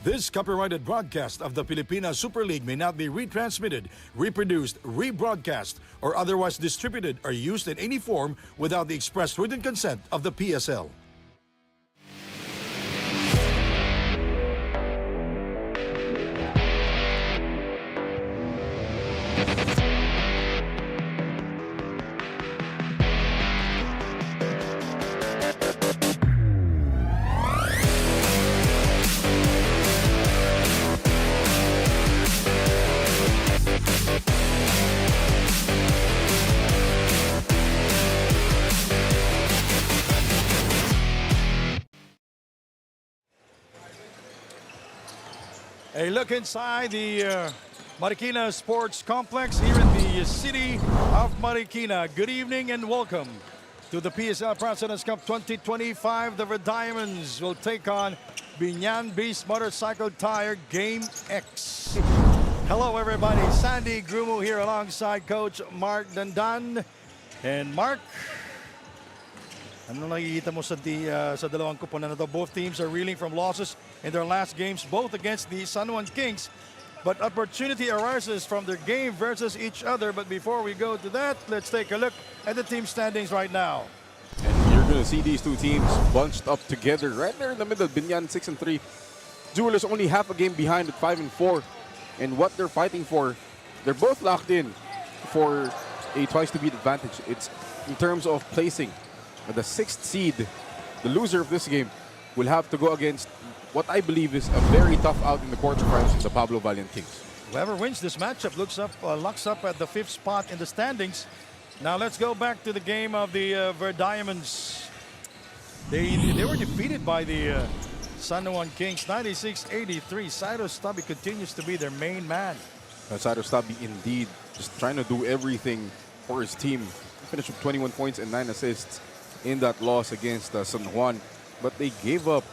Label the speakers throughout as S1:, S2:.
S1: This copyrighted broadcast of the Pilipinas Super League may not be retransmitted, reproduced, rebroadcast, or otherwise distributed or used in any form without the express written consent of the PSL. A look inside the Marikina Sports Complex here in the city of Marikina. Good evening and welcome to the PSL Presidents Cup 2025. The Red Diamonds will take on BIÑAN Beast Motorcycle Tire Game X. Hello everybody, Sandy Grumo here alongside Coach Mark Dandan. And Mark, ano nakikita mo sa dalawang kupunan na to? Both teams are reeling from losses in their last games, both against the San Juan Kings. But opportunity arises from their game versus each other. But before we go to that, let's take a look at the team standings right now.
S2: And you're going to see these two teams bunched up together right there in the middle. BIÑAN 6-3. Jewelers only half a game behind at 5-4. And what they're fighting for, they're both locked in for a twice-to-beat advantage. It's in terms of placing. The sixth seed, the loser of this game, will have to go against what I believe is a very tough out in the quarterfinals in the Pablo Valiant Kings.
S1: Whoever wins this matchup locks up at the 5th spot in the standings. Now let's go back to the game of the Red Diamonds. They were defeated by the San Juan Kings 96-83. Cyril Stubby continues to be their main man.
S2: Cyril Stubby indeed just trying to do everything for his team. He finished with 21 points and 9 assists in that loss against San Juan. But they gave up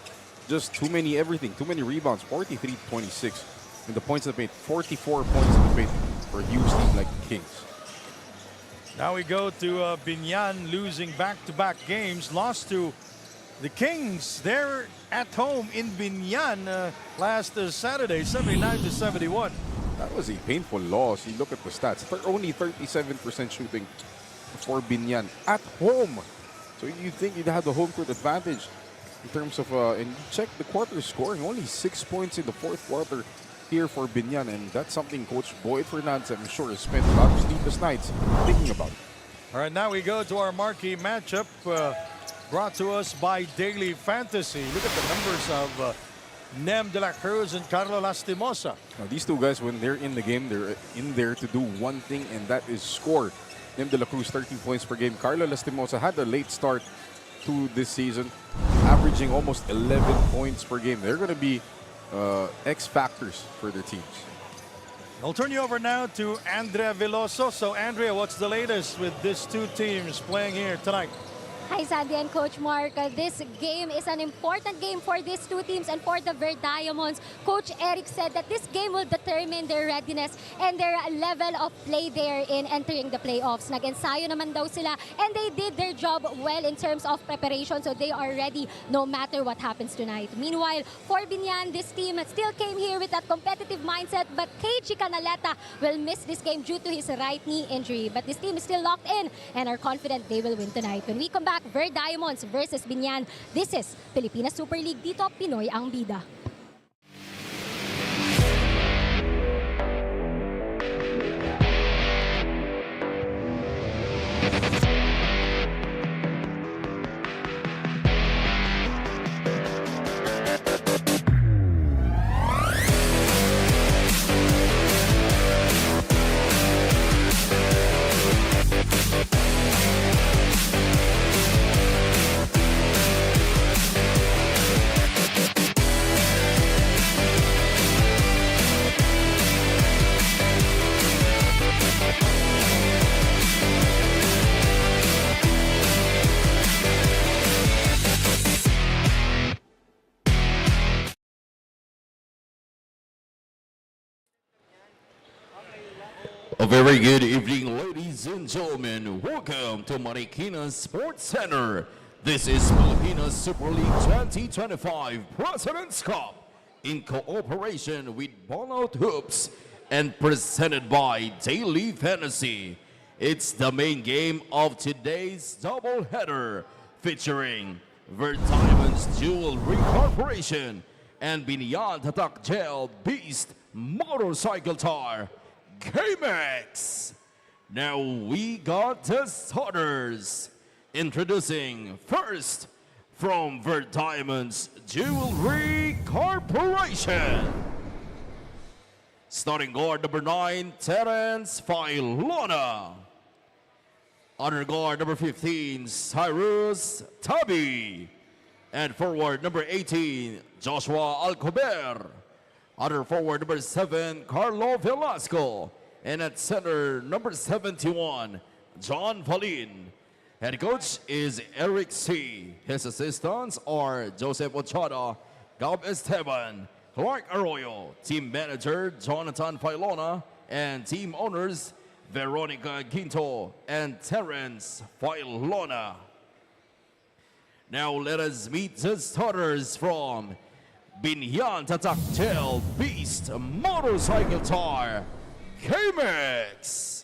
S2: just too many rebounds, 43-26. And the points that made 44 points in the paint for a huge team like the Kings.
S1: Now we go to BIÑAN losing back-to-back games. Lost to the Kings. They're at home in BIñan last Saturday, 79-71.
S2: That was a painful loss. You look at the stats. Only 37% shooting for BIñAN at home. So you think you'd have the home court advantage in terms of, and you check the quarter scoring, only 6 points in the fourth quarter here for BIñAN, and that's something Coach Boyd Fernandez, I'm sure, has spent a lot of sleepless nights thinking about.
S1: All right, now we go to our marquee matchup brought to us by Daily Fantasy. Look at the numbers of Nem de la Cruz and Carlo Lastimosa.
S2: Now, these two guys, when they're in the game, they're in there to do one thing, and that is score. Nem de la Cruz, 13 points per game. Carlo Lastimosa had a late start to this season, averaging almost 11 points per game. They're going to be X factors for their teams.
S1: I'll turn you over now to Andrea Veloso. So, Andrea, what's the latest with these two teams playing here tonight?
S3: Hi, Sandy and Coach Mark. This game is an important game for these two teams and for the Red Diamonds. Coach Eric said that this game will determine their readiness and their level of play there in entering the playoffs. Nag-ensayo naman daw sila and they did their job well in terms of preparation, so they are ready no matter what happens tonight. Meanwhile, for BIñAN, this team still came here with that competitive mindset, but Keiji Canaleta will miss this game due to his right knee injury. But this team is still locked in and are confident they will win tonight. When we come back, Red Diamonds versus BIñAN. This is Pilipinas Super League. Dito, Pinoy ang bida.
S4: A very good evening, ladies and gentlemen. Welcome to Marikina Sports Center. This is Pilipinas Super League 2025 Presidents Cup. in cooperation with Burnout Hoops and presented by Daily Fantasy. It's the main game of today's doubleheader featuring Diamonds Jewelry Corporation and BIÑAN Tatak Gel Beast Motorcycle Tire GameX. Now we got the starters. Introducing first from Diamonds Jewelry Corporation. Starting guard number 9, Terence Filona. Honor guard number 15, Cyrus Tabi. And forward number 18, Joshua Alcober. Honor forward number 7, Carlo Velasco. And at center number 71, John Valin. Head coach is Eric C. His assistants are Joseph Ochada, Gab Esteban, Clark Arroyo, team manager Jonathan Filona, and team owners Veronica Ginto and Terence Filona. Now let us meet the starters from BIÑAN Tatak Gel Beast Motorcycle Tire GameX.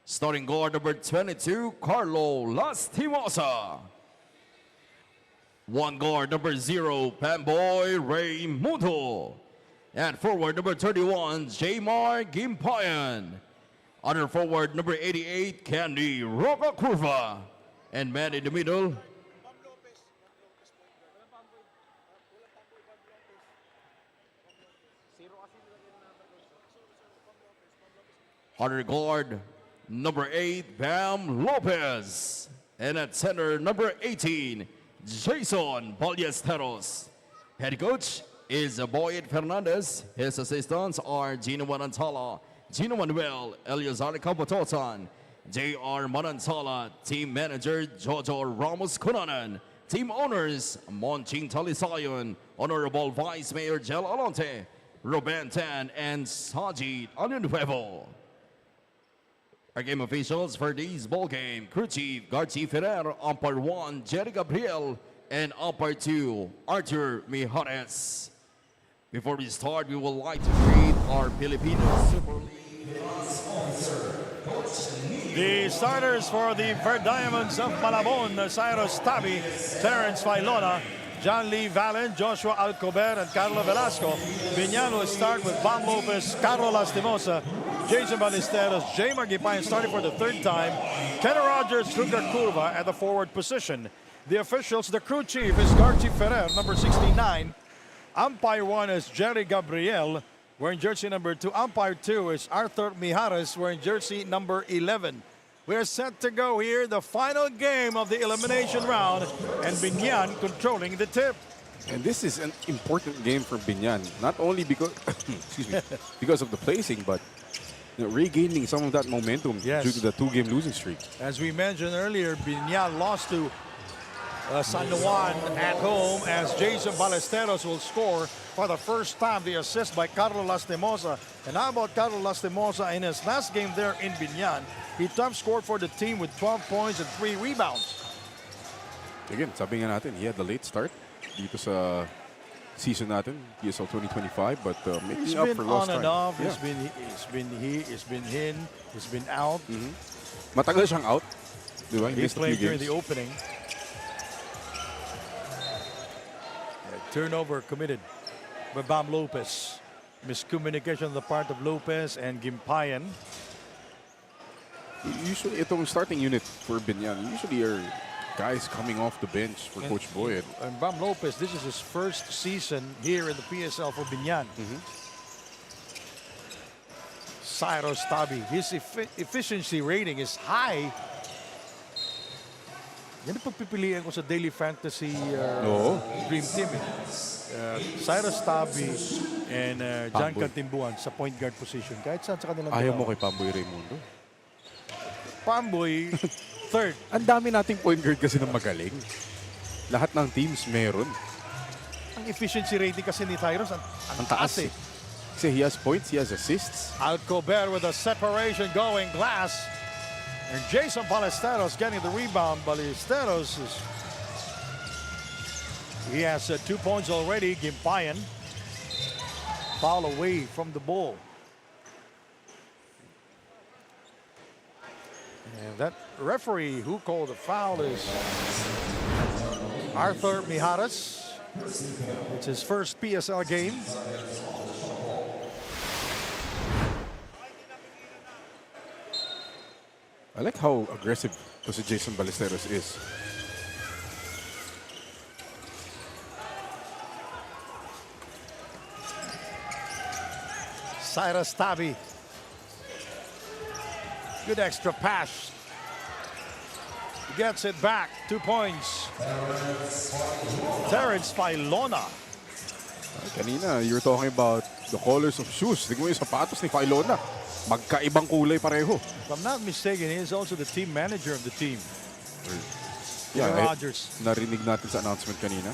S4: Starting guard number 22, Carlo Lastimosa. One guard number 0, Pamboy Raymundo. And forward number 31, Jamar Gimpayan. Other forward number 88, Candy Roca Curva. And man in the middle, other guard number 8, Bam Lopez. And at center, number 18, Jason Ballesteros. Head coach is Boyd Fernandez. His assistants are Gino Manantala, Gino Manuel, Eliazar Capotosan, J.R. Manantala, team manager Jojo Ramos Cunanan, team owners Monching Talisayon, Honorable Vice Mayor Jel Alonte, Ruben Tan, and Sajid Anunuevo. Our game officials for this ball game, Crew Chief Garci Ferrer, Umpire 1, Jerry Gabriel, and Umpire 2, Arthur Mijares. Before we start, we would like to greet our Filipino Super League sponsor,
S1: The starters for the Diamonds of Malabon, Cyrus Tabi, Terence Filona, John Lee Valen, Joshua Alcober, and Carlo Velasco. BIÑAN will start with Bam Lopez, Carlo Lastimosa, Jason Ballesteros, Jamar Gimpayan starting for the third time, Kenny Rogers, Luca Curva at the forward position. The officials, the crew chief is Garci Ferrer, number 69. Umpire 1 is Jerry Gabriel, wearing jersey number 2. Umpire 2 is Arthur Mijares, wearing jersey number 11. We're set to go here, the final game of the elimination round, and BIÑAN controlling the tip.
S2: And this is an important game for BIÑAN, not only because excuse me, because of the placing, but regaining some of that momentum due to the 2-game losing streak.
S1: As we mentioned earlier, BIÑAN lost to San Juan at home, as Jason Ballesteros will score for the first time. The assist by Carlo Lastimosa. And how about Carlo Lastimosa in his last game there in BIÑAN? He top scored for the team with 12 points and 3 rebounds.
S2: Again, sabi nga natin, he had the late start dito sa season natin, PSL 2025, but making up for lost time.
S1: He's been on and off.
S2: Yeah.
S1: He's been in, he's been out.
S2: Matagal siyang out. Diba?
S1: He played during the opening. Turnover committed by Bam Lopez. Miscommunication on the part of Lopez and Gimpayan.
S2: Usually, itong starting unit for BIÑAN, usually are guys coming off the bench for Coach Boyd.
S1: And Bam Lopez, this is his first season here in the PSL for BIÑAN. Cyrus Tabi, his efficiency rating is high. Yan ang pagpipilian ko sa Daily Fantasy Dream Team. Cyrus Tabi and John Cantimbuan sa point guard position. Kahit saan sa kanilang
S2: Ayaw mo kay Pamboy Raymundo?
S1: Pamboy, third.
S2: Ang dami nating point guard kasi na magaling. Lahat ng teams meron.
S1: Ang efficiency rating kasi ni Cyrus, ang taas eh.
S2: Kasi he has points, he has assists.
S1: Alcober with a separation going glass. And Jason Ballesteros getting the rebound. Ballesteros he has 2 points already. Gimpayan foul away from the ball. And that referee who called the foul is Arthur Mijares. It's his first PSL game.
S2: I like how aggressive si Jason Ballesteros is.
S1: Cyrus Tabi. Good extra pass. Gets it back. 2 points. Terrence Failona.
S2: Kanina, you were talking about the colors of shoes. Tignan mo yung sapatos ni Failona. Magkaibang kulay pareho.
S1: If I'm not mistaken, he is also the team manager of the team.
S2: Yeah,
S1: Rogers.
S2: Narinig natin sa announcement kanina.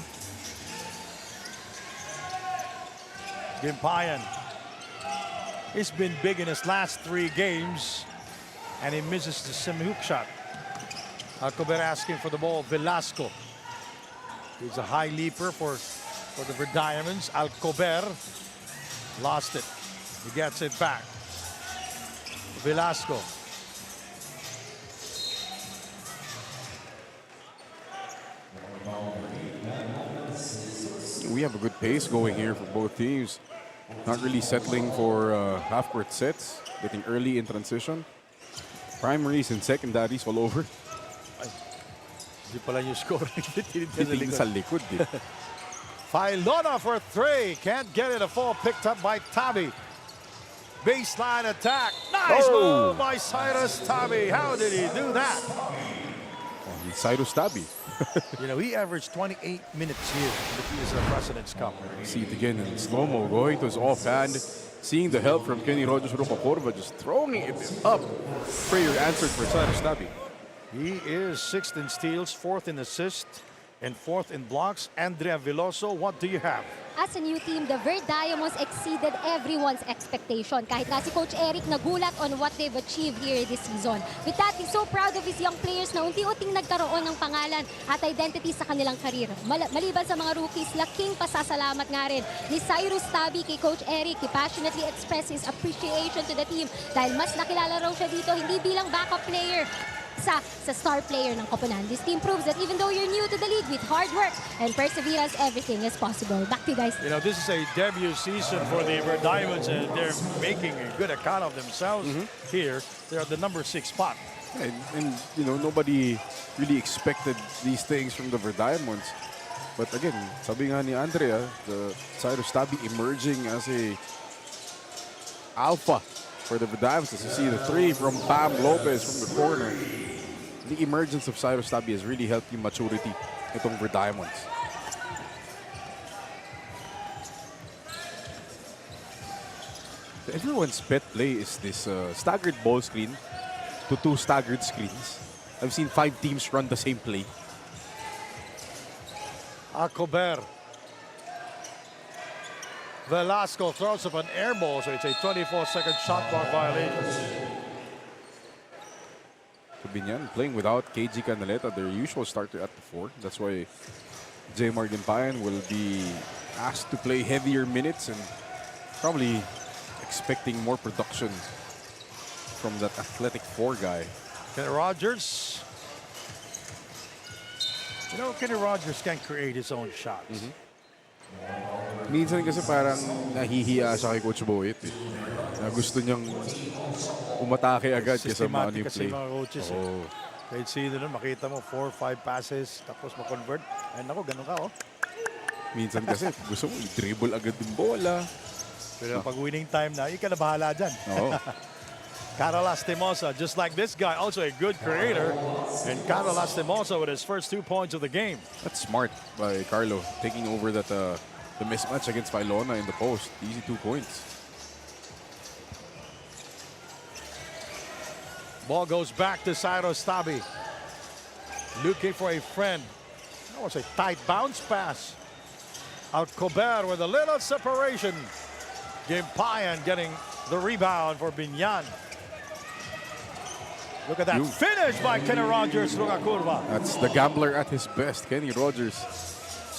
S1: Gimpayan. He's been big in his last 3 games, and he misses the semi-hook shot. Alcober asking for the ball. Velasco. He's a high leaper for the Red Diamonds. Alcober lost it. He gets it back. Velasco.
S2: We have a good pace going here for both teams. Not really settling for half-court sets. Getting early in transition. Primaries and secondaries all over.
S1: Hindi pala yung score.
S2: Titingin sa likod.
S1: Failona for 3. Can't get it. A fall picked up by Tabi. Baseline attack. Nice move by Cyrus Tabi. How did he do that?
S2: Cyrus Tabi.
S1: You know, he averaged 28 minutes here in the PSL President's Cup.
S2: See it again in slow-mo, going to his offhand, seeing the help from Kenny Rogers Rocacorva, just throwing it up. Prayer answered for Cyrus Tabi.
S1: He is 6th in steals, 4th in assists, and 4th in blocks. Andrea Veloso, what do you have?
S3: As a new team, the Verde Diamonds exceeded everyone's expectation. Kahit nga si Coach Eric nagulat on what they've achieved here this season. With that, he's so proud of his young players na unti-unting nagkaroon ng pangalan at identity sa kanilang karir. Maliban sa mga rookies, laking pasasalamat nga rin ni Cyrus Tabi kay Coach Eric. He passionately expressed his appreciation to the team dahil mas nakilala raw siya dito hindi bilang backup player sa star player ng koponan. This team proves that even though you're new to the league, with hard work and perseverance, everything is possible. Back to you guys.
S1: You know, this is a debut season for the Red Diamonds, and they're making a good account of themselves here. They're at the number 6 spot.
S2: And you know, nobody really expected these things from the Red Diamonds. But again, sabi nga ni Andrea, the Cyrus Tabi emerging as a alpha for the Red Diamonds. As you see the 3 from Pam Lopez from the corner. The emergence of Cyrus Tabi has really helped yung maturity itong Red Diamonds. Everyone's pet play is this staggered ball screen to 2 staggered screens. I've seen 5 teams run the same play.
S1: Alcober. Velasco throws up an air ball, so it's a 24-second shot clock violation.
S2: So BIÑAN playing without KG Canaleta, their usual starter at the 4. That's why J. Margin will be asked to play heavier minutes and probably expecting more production from that athletic 4 guy.
S1: Kenny Rogers. You know, Kenny Rogers can create his own shots.
S2: Minsan kasi parang nahihiya siya kay Coach Boyet. Na gusto niyang umatake agad kaysa money
S1: Systematic kasi
S2: play.
S1: mga coaches.
S2: Oh.
S1: Kahit sino nun, makita mo 4 or 5 passes, tapos ma-convert. Ay nako, ganun ka oh.
S2: Minsan kasi gusto mo i-dribble agad yung bola.
S1: Pero pag winning time na, ka na bahala dyan.
S2: Oo.
S1: Carol Lastimosa, just like this guy, also a good creator. And Carol Lastimosa with his first 2 points of the game.
S2: That's smart by Carlo, taking over that the mismatch against Failona in the post. Easy 2 points.
S1: Ball goes back to Cyrus Tabi. Looking for a friend. That was a tight bounce pass. Alcober with a little separation. Gimpayan getting the rebound for BIÑAN. Look at that finish by Kenny Rogers Rocacorva.
S2: That's the gambler at his best, Kenny Rogers.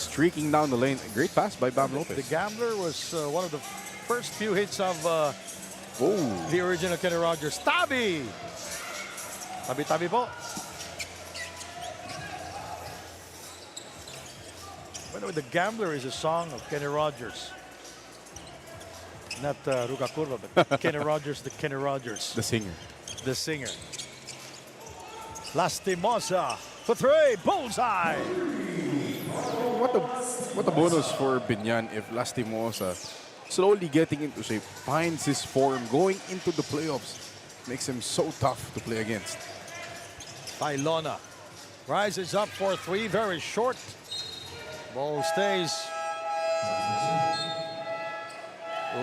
S2: streaking down the lane. A great pass by Bam Lopez.
S1: The gambler was one of the first few hits of
S2: Oh,
S1: the original Kenny Rogers. Tabi! Tabi-tabi po. By the way, The Gambler is a song of Kenny Rogers. Not Ruka Kurva, but Kenny Rogers, the Kenny Rogers,
S2: the singer.
S1: the singer. Lastimosa for three, bullseye!
S2: What a bonus for Binyan if Lastimosa, slowly getting into shape, finds his form going into the playoffs. Makes him so tough to play against.
S1: Ilona rises up for three, very short. Ball stays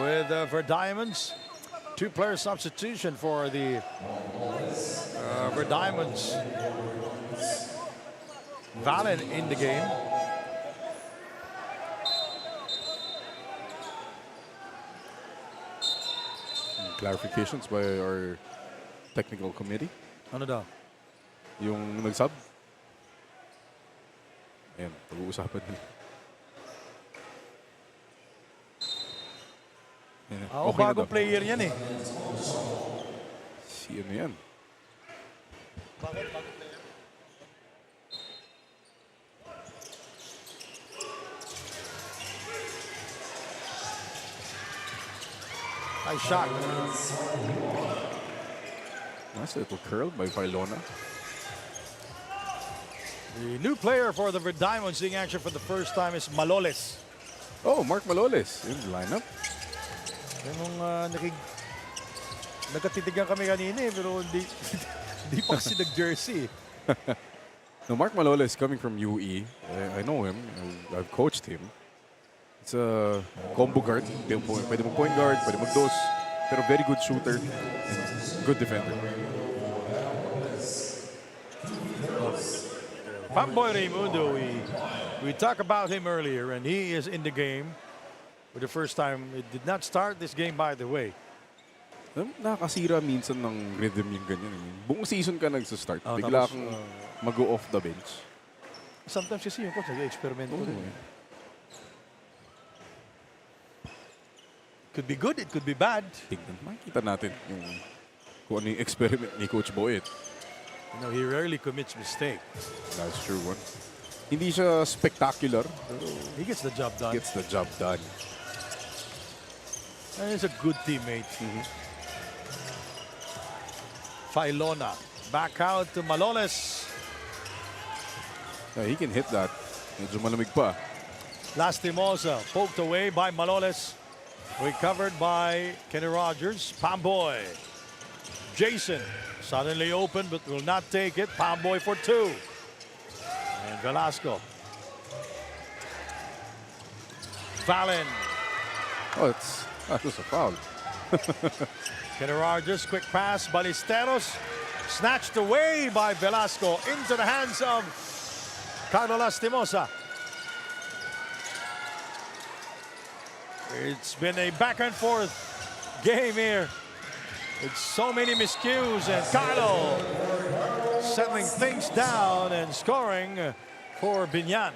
S1: with Verdiamonds. Two-player substitution for the Verdiamonds. Valen in the game.
S2: Clarifications by our technical committee.
S1: Ano daw?
S2: Yung nag-sub. Ayan, pag-uusapan nila. Ayan,
S1: Oh,
S2: okay na
S1: bagong
S2: daw.
S1: player yan eh.
S2: Si ano yan?
S1: Nice shot.
S2: Nice little curl by Ilona.
S1: The new player for the Verdiamonds seeing action for the first time is Maloles.
S2: Oh, Mark Maloles in the lineup.
S1: Yung nagkatitigan kami kanina eh, pero hindi, hindi pa kasi nag-jersey.
S2: No, Mark Maloles coming from UE. I know him. I've coached him. It's a combo guard. Pwede mag point guard, pwede mag dos. Pero very good shooter and good defender.
S1: Pamboy Raimundo, we talked about him earlier, and he is in the game for the first time. It did not start this game, by the way.
S2: Nakakasira minsan ng rhythm yung ganyan. Buong season ka nagsastart.
S1: Oh,
S2: Bigla
S1: tapos,
S2: kang mag-go off the bench.
S1: Sometimes kasi yung coach nag-experiment ko rin. Could be good, it could be bad.
S2: Tignan, makikita natin yung kung ano yung experiment ni Coach Boyet.
S1: You know, he rarely commits mistakes.
S2: That's true one. Hindi siya spectacular, pero
S1: He gets the job done.
S2: gets the job done.
S1: And he's a good teammate. Filona back out to Maloles.
S2: Yeah, he can hit that. Medyo malamig pa.
S1: Lastimosa poked away by Maloles. Recovered by Kenny Rogers. Pamboy. Jason suddenly open but will not take it. Pamboy for two. And Velasco. Valen.
S2: Oh, that was a foul.
S1: Kenny Rogers, quick pass. Ballesteros snatched away by Velasco into the hands of Carlo Lastimosa. It's been a back and forth game here. It's so many miscues, and Carlo settling things down and scoring for BIÑAN.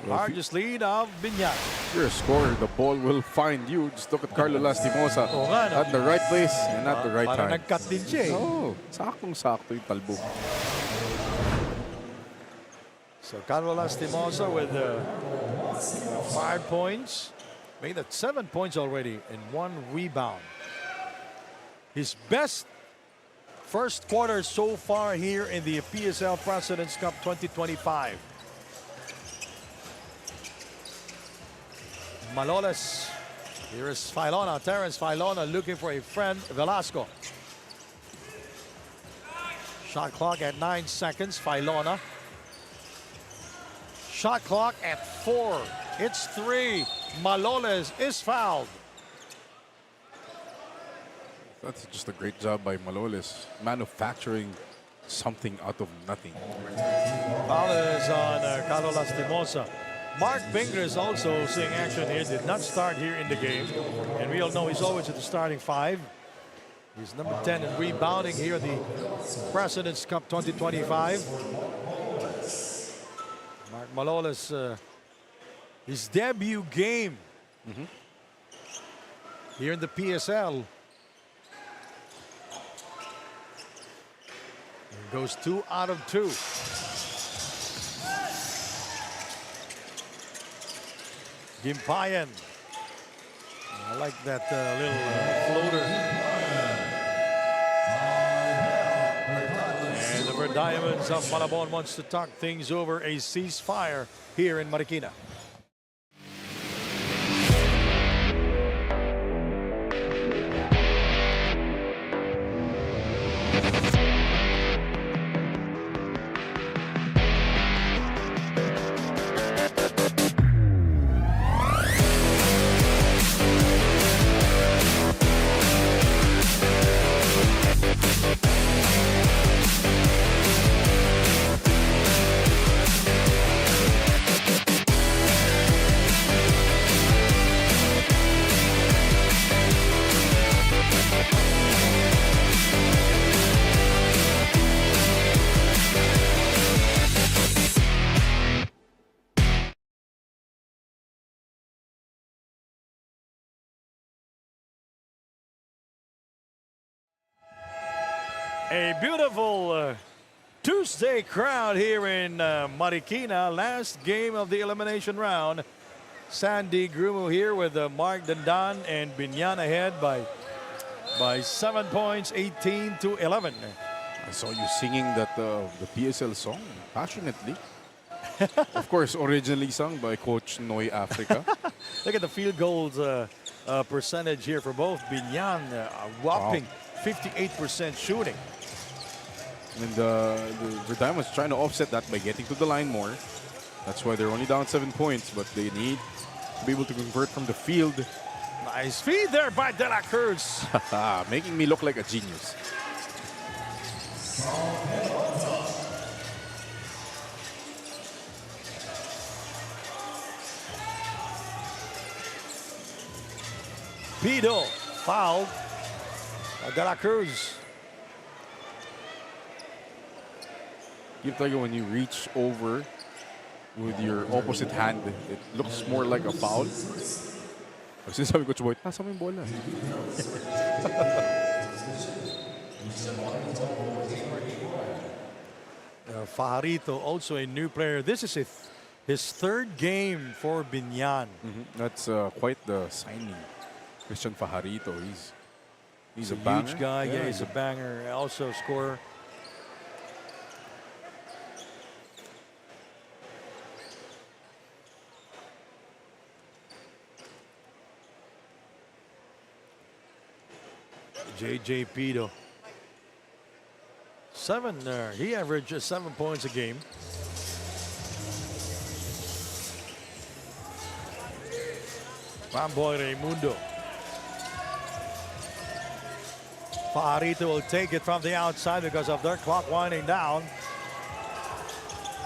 S1: Largest lead of BIÑAN.
S2: If you're a scorer, the ball will find you. Just look at Carlo Lastimosa
S1: Oo nga, no?
S2: at the right place and at the right
S1: Parang
S2: time.
S1: nag-cut din siya eh.
S2: Oh, saktong-sakto yung talbo.
S1: So Carlo Lastimosa with 5 points. Made that 7 points already and 1 rebound. His best first quarter so far here in the PSL Presidents Cup 2025. Maloles. Here is Filona, Terence Filona looking for a friend, Velasco. Shot clock at 9 seconds, Filona. Shot clock at 4. It's 3. Maloles is fouled.
S2: That's just a great job by Maloles, manufacturing something out of nothing.
S1: Foul is on Carlo Lastimosa. Mark Binger is also seeing action here. Did not start here in the game. And we all know he's always at the starting 5. He's number 10 in rebounding here at the Presidents Cup 2025. Mark Maloles his debut game here in the PSL. And goes 2 out of 2. Gimpayan. I like that little floater. And the Red Diamonds of Malabon wants to talk things over a ceasefire here in Marikina. A beautiful Tuesday crowd here in Marikina. Last game of the elimination round. Sandy Grumo here with Mark Dandan and BIñAN ahead by 7 points, 18-11.
S2: I saw you singing that the PSL song passionately. Of course, originally sung by Coach Noy Africa.
S1: Look at the field goals percentage here for both. BIñAN, a whopping 58% shooting.
S2: And the Diamonds trying to offset that by getting to the line more. That's why they're only down 7 points, but they need to be able to convert from the field.
S1: Nice feed there by De La Cruz.
S2: Making me look like a genius.
S1: Pido fouled. De La Cruz.
S2: Keep talking when you reach over with your opposite hand, it looks more like a foul. Kasi sabi ko, Chuboy, pasa mo yung bola.
S1: Fajarito, also a new player. This is his third game for BIñAN.
S2: That's quite the signing. Christian Fajarito, he's a banger.
S1: Huge guy, yeah, he's a banger. Also a scorer. JJ Pido. He averaged 7 points a game. Ramboy Raimundo. Fajarito will take it from the outside because of their clock winding down.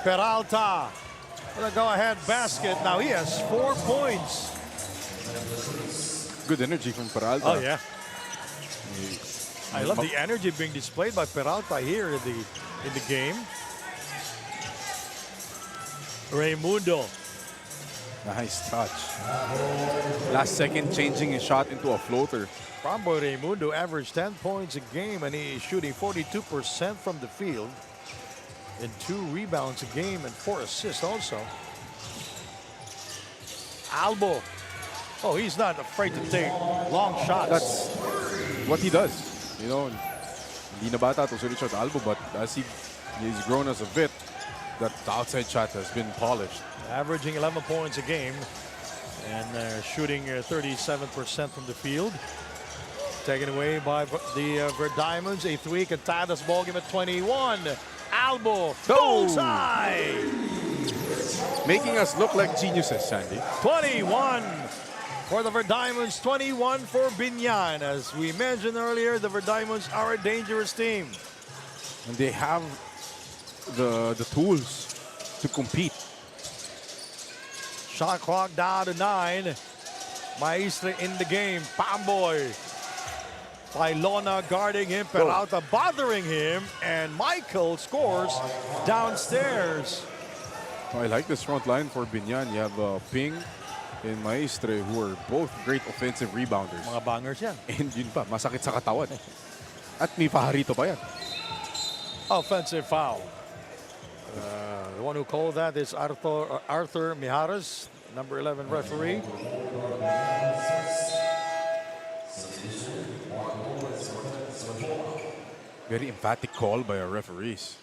S1: Peralta with a go-ahead basket. Now he has 4 points.
S2: Good energy from Peralta.
S1: Oh, yeah. I love the energy being displayed by Peralta here in the game. Raimundo.
S2: Nice touch. Last second changing his shot into a floater.
S1: Ramboy Raimundo averaged 10 points a game and he is shooting 42% from the field. And 2 rebounds a game and 4 assists also. Albo. Oh, he's not afraid to take long shots.
S2: That's what he does. You know, hindi na bata to si Richard Albo, but as he's grown as a vet, that outside shot has been polished.
S1: Averaging 11 points a game and shooting 37% from the field. Taken away by the Red Diamonds. A 3 can tie this ball game at 21. Albo, bullseye!
S2: Making us look like geniuses, Sandy.
S1: 21 for the Red Diamonds, 21 for BIñAN. As we mentioned earlier, the Red Diamonds are a dangerous team.
S2: And they have the tools to compete.
S1: Shot clock down to 9. Maestre in the game. Pamboy. Pailona guarding him. Peralta bothering him. And Michael scores downstairs.
S2: I like this front line for Biñan. You have Ping and Maestre, who are both great offensive rebounders.
S1: Mga bangers yan.
S2: And yun pa, masakit sa katawan. At may Fajarito pa yan.
S1: Offensive foul. The one who called that is Arthur Mijares, number 11 referee.
S2: Very emphatic call by our referees.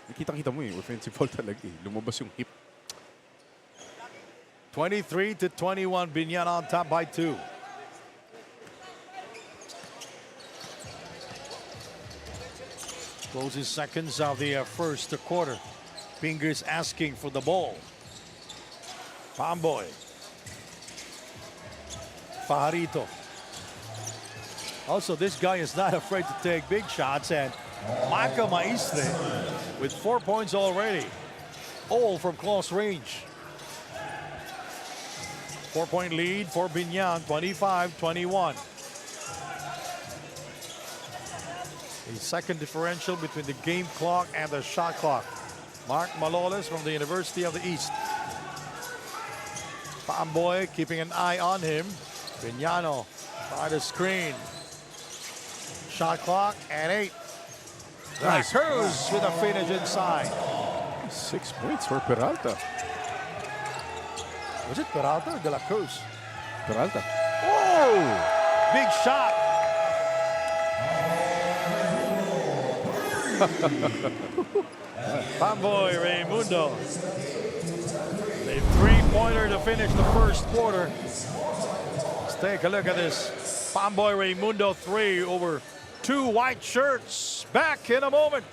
S2: Nakita-kita mo offensive foul talaga Lumabas yung hip.
S1: 23-21, Biñan on top by 2. Closes seconds of the first quarter. Fingers asking for the ball. Pamboy. Fajarito. Also, this guy is not afraid to take big shots, and Maka Maestre with 4 points already, all from close range. 4-point lead for Biñan, 25-21. The second differential between the game clock and the shot clock. Mark Maloles from the University of the East. Pamboy keeping an eye on him. Biñano by the screen. Shot clock at 8.
S2: Nice.
S1: Cruz with a finish inside.
S2: 6 points for Peralta.
S1: Was it Peralta or De La Cruz?
S2: Peralta.
S1: Whoa! Big shot. Pamboy Raimundo. A three-pointer to finish the first quarter. Let's take a look at this. Pamboy Raimundo 3 over 2 white shirts. Back in a moment.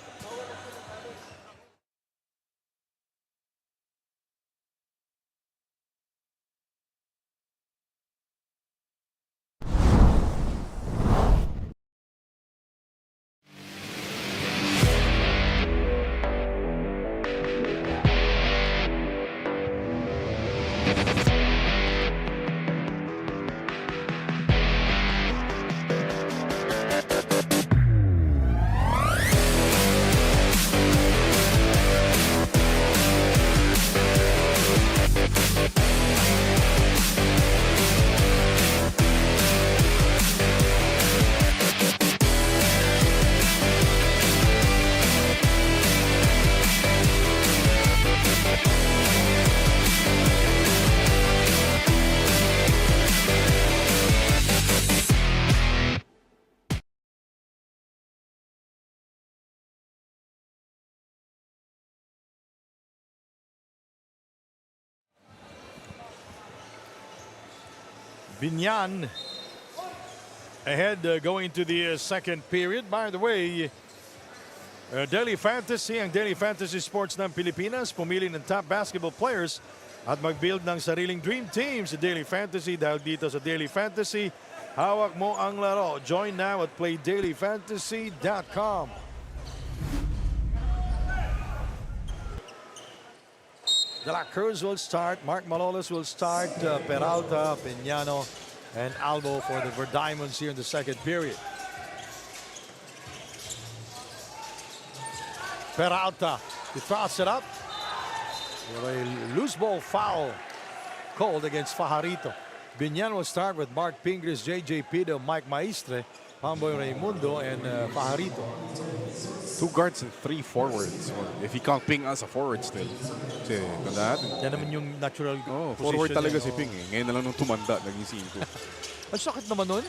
S1: Biñan ahead going to the second period. By the way, Daily Fantasy, ang Daily Fantasy Sports ng Pilipinas, pumili ng top basketball players at mag-build ng sariling dream team sa Daily Fantasy. Dahil dito sa Daily Fantasy, hawak mo ang laro. Join now at playdailyfantasy.com. De La Cruz will start. Mark Maloles will start. Peralta, Piñano, and Albo for the Verdiamonds here in the second period. Peralta, he throws it up. A loose ball foul called against Fajarito. Biñan will start with Mark Pingris, JJ Pido, Mike Maestre, Pamboy Raimundo, and Fajarito.
S2: 2 guards and 3 forwards. Or if he can't Ping as a forward still. Kasi tanda natin.
S1: Yan naman yung natural
S2: forward
S1: position
S2: talaga
S1: niya.
S2: si Ping Ngayon na lang nung tumanda, naging 5.
S1: Ang sakit naman nun.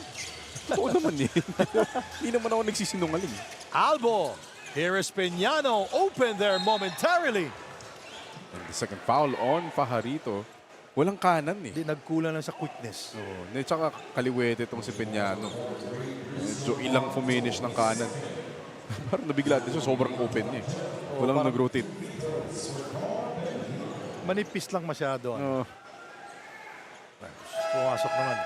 S2: Oo naman Hindi naman ako nagsisinungaling.
S1: Albo, here is Piñano, open there momentarily.
S2: And the second foul on Fajarito. Walang kanan
S1: Hindi nagkulang lang sa quickness.
S2: Tsaka kaliwete itong si Piñano. Medyo ilang fuminish ng kanan. Parang nabigla din siya, sobrang open niya. Walang nag-rotate.
S1: Manipis lang masyado. Pumasok naman.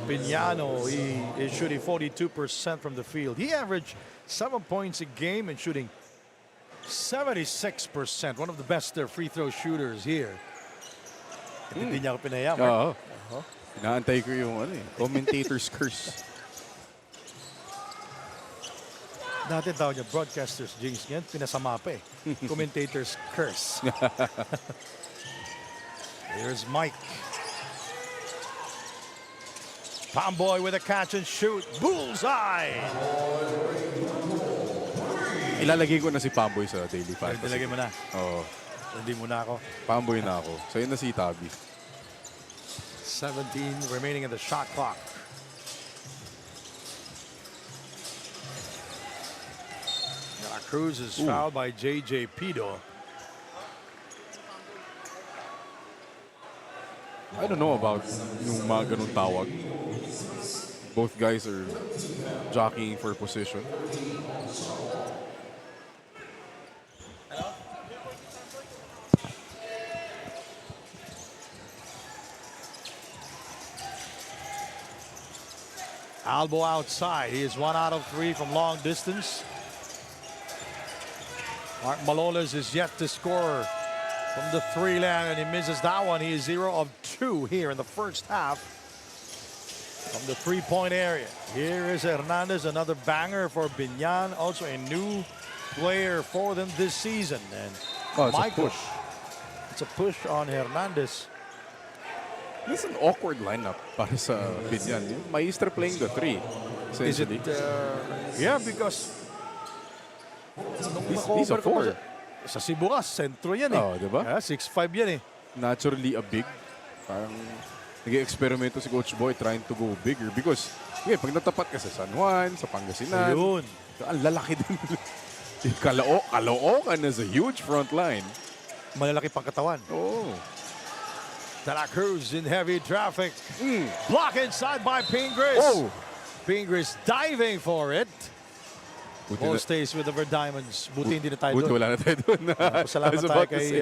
S1: Piñano, he is shooting 42% from the field. He averaged 7 points a game and shooting 76%. One of the best free throw shooters here. Hindi niya ako pinaya, Mark.
S2: Inaantay ko yung commentator's curse.
S1: Dati tawag niya broadcaster's jinx. Ngayon, pinasama pa eh. Commentator's curse. Here's Mike. Pamboy with a catch and shoot. Bullseye!
S2: Ilalagay ko na si Pamboy sa daily fantasy.
S1: Nilagay mo na.
S2: Oo.
S1: Hindi mo na ako.
S2: Pamboy na ako. So yun na si Tabi.
S1: 17 remaining in the shot clock. Cruz is fouled by J.J. Pido.
S2: I don't know about yung mga ganun tawag. Both guys are jockeying for position.
S1: Albo outside. He is 1 out of 3 from long distance. Mark Malolas is yet to score from the 3-land, and he misses that one. He is 0 of 2 here in the first half from the 3-point area. Here is Hernandez, another banger for BIÑAN, also a new player for them this season. And
S2: It's a push.
S1: It's a push on Hernandez.
S2: It's an awkward lineup para sa BIñAN. Maestre playing the 3.
S1: Is it? Yeah, because
S2: He's a 4.
S1: Sa Sibukas, sentro yan eh.
S2: Oh, diba?
S1: 6'5 yan eh.
S2: Naturally a big. Parang nag-eksperimento si Coach Boy trying to go bigger because pag natapat ka sa San Juan, sa Pangasinan,
S1: Ayun.
S2: ang lalaki din. Caloocan is a huge front line.
S1: Malalaki pang katawan.
S2: Oh.
S1: De La Cruz in heavy traffic. Block inside by Pingris.
S2: Oh.
S1: Pingris diving for it. Ball stays with the Verdiamonds. Buti hindi na tayo
S2: Buti
S1: doon.
S2: wala na tayo doon.
S1: Pasalamat tayo kay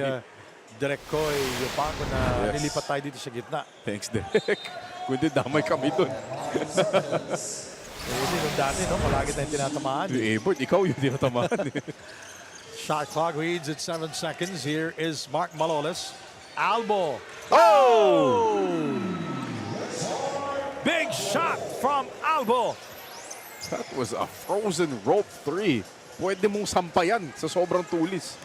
S1: Direk Koy Yupango na nilipat tayo dito sa gitna.
S2: Thanks, Derek. Kundi damay kami doon.
S1: Hindi nung dati, no? Palagi tayong tinatamaan.
S2: Ebert, ikaw yung tinatamaan.
S1: Shot clock reads at 7 seconds. Here is Mark Malolas. Albo.
S2: Oh!
S1: Big shot from Albo.
S2: That was a frozen rope 3. Pwede mong sampayan sa sobrang tulis.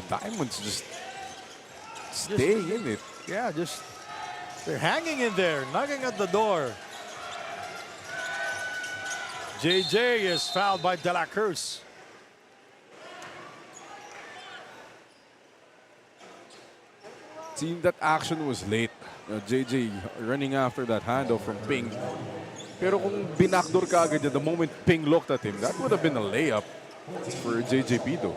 S2: Diamonds just stay in it.
S1: Yeah, just they're hanging in there, knocking at the door. JJ is fouled by De La Cruz.
S2: Seeing that action was late. JJ running after that handoff from Ping. Pero kung binakdoor ka agad the moment Ping looked at him, that would have been a layup for JJ Pido.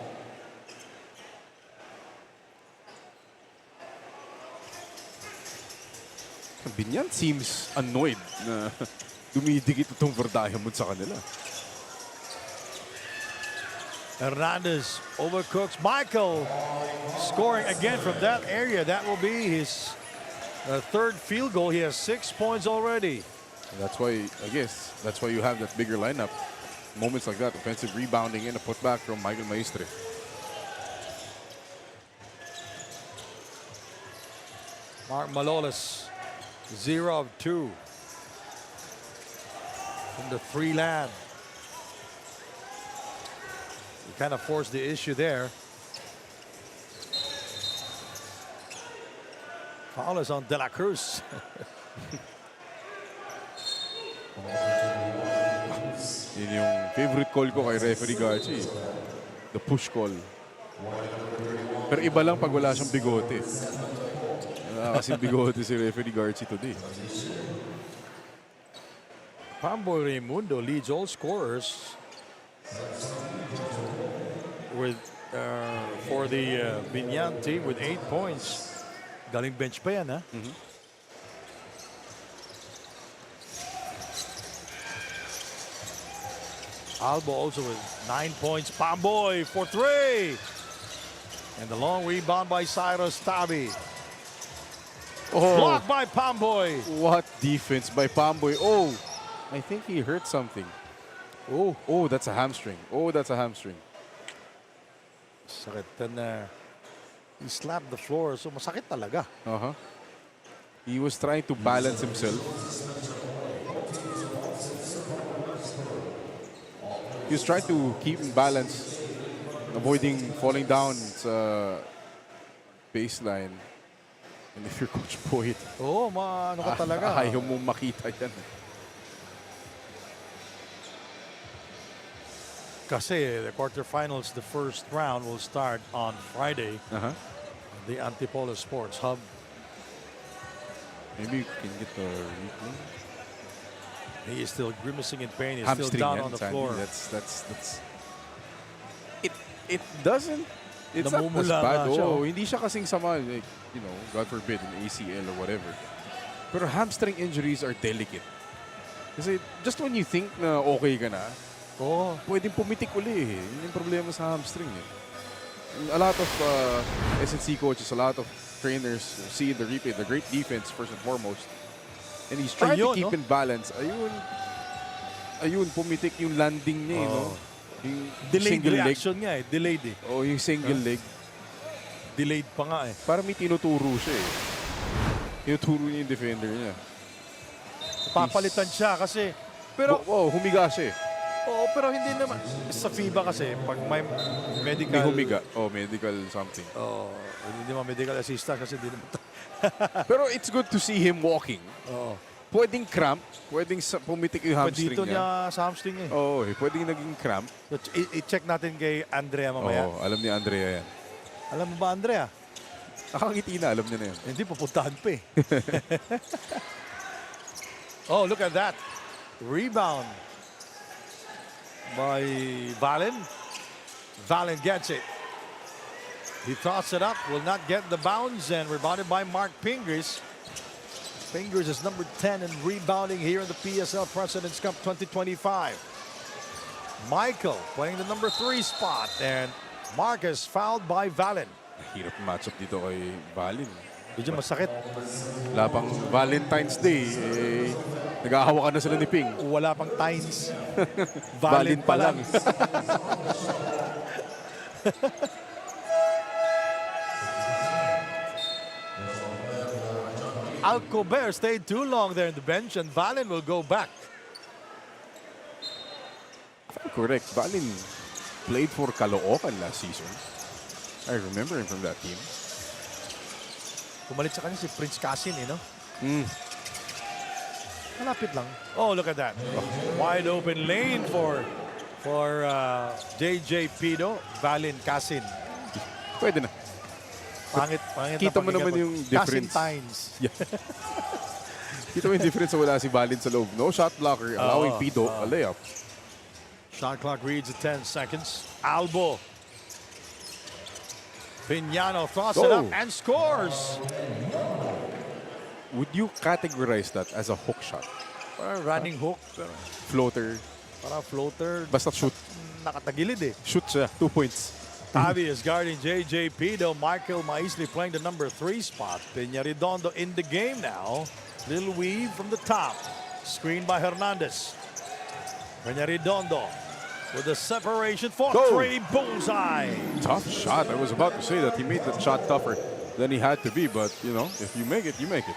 S2: BIñAN seems annoyed na dumidikit itong Verdiamond sa kanila.
S1: Hernandez overcooks. Michael scoring again from that area. That will be his third field goal. He has 6 points already.
S2: And that's why, I guess, that's why you have that bigger lineup. Moments like that, offensive rebounding and a putback from Michael Maestre.
S1: Mark Malolas, 0 of 2 from the 3-land. He kind of forced the issue there. Foul is on De La Cruz.
S2: Yun yung favorite call ko kay referee Garchi. The push call. Pero iba lang pag wala siyang bigote. Wala kasing bigote si referee Garchi today.
S1: Pamboy Raimundo leads all scorers with for the BIñAN team with 8 points. Galing bench pa yan, ha? Albo also with 9 points. Pamboy for 3. And the long rebound by Cyrus Tabi.
S2: Oh,
S1: Blocked by Pamboy.
S2: what defense by Pamboy. Oh, I think he hurt something. Oh, that's a hamstring. Oh, that's a hamstring.
S1: Sakit. And he slapped the floor, so masakit talaga.
S2: He was trying to balance himself. he was trying to keep in balance, avoiding falling down sa baseline. And if you're Coach Boyd,
S1: ano ka talaga.
S2: ayaw mong makita yan.
S1: Kasi the quarterfinals, the first round will start on Friday. The Antipolo Sports Hub.
S2: Maybe you can get the replay.
S1: He is still grimacing in pain. He's
S2: Hamstring
S1: still down
S2: yan,
S1: on the
S2: Sandy.
S1: floor.
S2: It doesn't. It's not as
S1: Namumula
S2: bad.
S1: nga siya,
S2: Hindi siya kasing sama, like, you know, God forbid, an ACL or whatever. Pero hamstring injuries are delicate. Kasi just when you think na okay ka na, pwedeng pumitik uli. Yun yung problema sa hamstring. A lot of SNC coaches, a lot of trainers see in the replay the great defense first and foremost. And he's trying to keep in balance. Ayun, pumitik yung landing niya, no? Yung
S1: Delayed
S2: single
S1: reaction nga eh. Delayed eh.
S2: Yung single leg.
S1: Delayed pa nga eh.
S2: Parang may tinuturo siya eh. Tinuturo niya yung defender niya.
S1: Papalitan siya kasi. Pero,
S2: humiga siya eh.
S1: pero hindi naman. Sa FIBA kasi, pag may medical.
S2: May humiga. Medical something.
S1: Hindi naman medical assistant kasi hindi naman.
S2: Pero it's good to see him walking. Pwedeng cramp. Pwedeng pumitik yung hamstring
S1: Dito
S2: niya.
S1: niya sa hamstring eh.
S2: Pwedeng naging cramp.
S1: So, i-check natin kay Andrea mamaya.
S2: Alam ni Andrea yan.
S1: Alam mo ba, Andrea?
S2: Nakangiti na, alam niya na yan.
S1: Hindi, pupuntahan pa eh. Look at that. Rebound by Valen. Valen gets it. He throws it up, will not get the bounce, and rebounded by Mark Pingers. Pingers is number 10 in rebounding here in the PSL President's Cup 2025. Michael playing the number 3 spot, and Marcus fouled by Valen.
S2: Hirap matchup dito kay Valen.
S1: Medyo masakit.
S2: Wala pang Valentine's Day. Nag-aahawakan na sila ni Ping.
S1: Wala pang times.
S2: Valen pa lang.
S1: Alcober stayed too long there in the bench, and Valen will go back.
S2: Correct. Valen played for Caloocan last season. I remember him from that team.
S1: Pumalit sa kanya si Prince Casin, no? Malapit lang. Look at that. Wide open lane for JJ Pido. Valen Casin.
S2: Pwede na.
S1: Pangit
S2: Kita mo naman yung difference.
S1: Times.
S2: Kita mo yung difference sa wala si Valen sa loob. No shot blocker, allowing Pido a layup.
S1: Shot clock reads at 10 seconds. Albo. Piñano throws it up and scores.
S2: Would you categorize that as a hook shot?
S1: Parang running hook.
S2: Floater?
S1: Parang floater.
S2: Basta shoot.
S1: Nakatagilid eh.
S2: Shoot siya. 2 points.
S1: Tavi is guarding JJ Pido. Michael Maisli playing the number 3 spot. Peña Redondo in the game now. Little weave from the top. Screen by Hernandez. Peña Redondo with the separation for 3. Bullseye.
S2: Tough shot. I was about to say that he made the shot tougher than he had to be. But, you know, if you make it, you make it.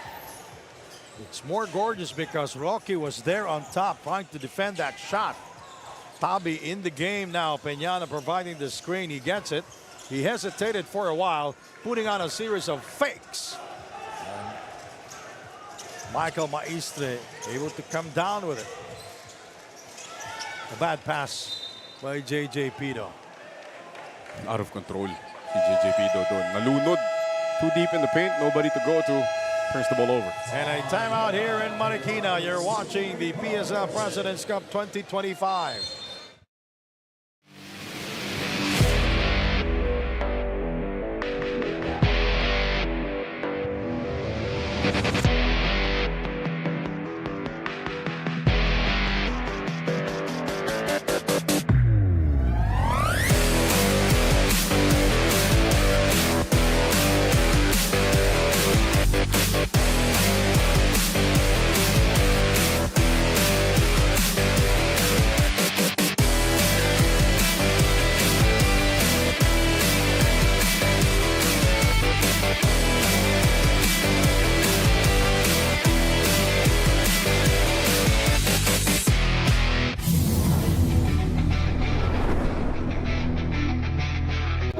S1: It's more gorgeous because Rocky was there on top trying to defend that shot. Tabi in the game now. Peñana providing the screen. He gets it. He hesitated for a while, putting on a series of fakes. And Michael Maistre able to come down with it. A bad pass by JJ Pido.
S2: Out of control. Si JJ Pido doon. Nalunod. Too deep in the paint. Nobody to go to. Turns the ball over.
S1: And a timeout here in Marikina. You're watching the PSL President's Cup 2025.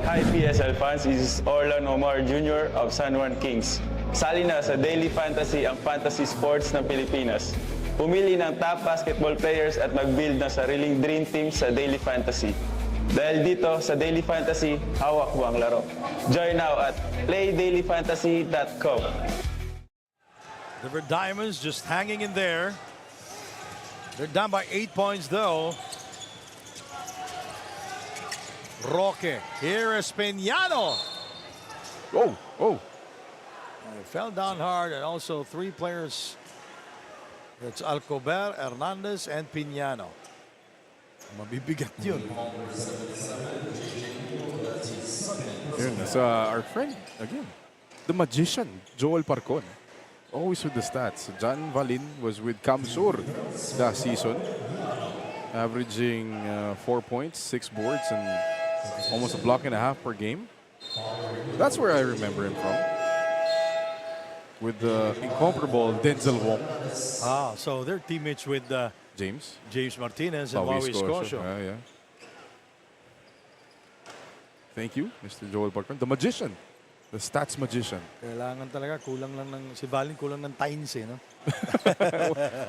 S5: Hi PSL fans, this is Orlan Omar Jr. of San Juan Kings. Sali na sa Daily Fantasy ang fantasy sports ng Pilipinas. Pumili ng top basketball players at mag-build ng sariling dream team sa Daily Fantasy. Dahil dito sa Daily Fantasy, hawak mo ang laro. Join now at playdailyfantasy.com.
S1: The Red Diamonds just hanging in there. They're down by 8 points though. Roque. Here is Piñano.
S2: Oh.
S1: Fell down hard, and also 3 players. It's Alcober, Hernandez, and Piñano. Mabibigat yun.
S2: Yun, that's our friend again. The magician, Joel Parcon. Always with the stats. John Valin was with Kamsur last season. Averaging 4 points, 6 boards, and almost a block and a half per game. That's where I remember him from. With the incomparable Denzel Wong.
S1: So they're teammates with
S2: James
S1: Martinez and Maui Escocio.
S2: Yeah. Thank you, Mr. Joel Parkman. The magician. The stats magician.
S1: Kailangan talaga, kulang lang ng, si Valin kulang ng tines eh, no?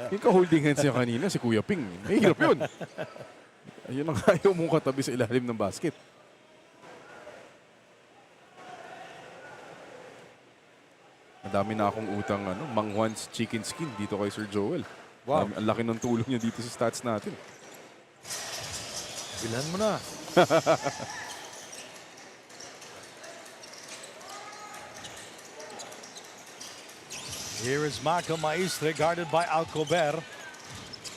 S2: Yung ka-holding hands niya kanina, si Kuya Ping. Mahirap yun. Ayun ang ayaw mong katabi sa ilalim ng basket. Madami na akong utang Mang Juan's chicken skin dito kay Sir Joel.
S1: Wow.
S2: Ang laki ng tulong niya dito sa stats natin.
S1: Bilan mo na. Here is Marco Maestre guarded by Alcober.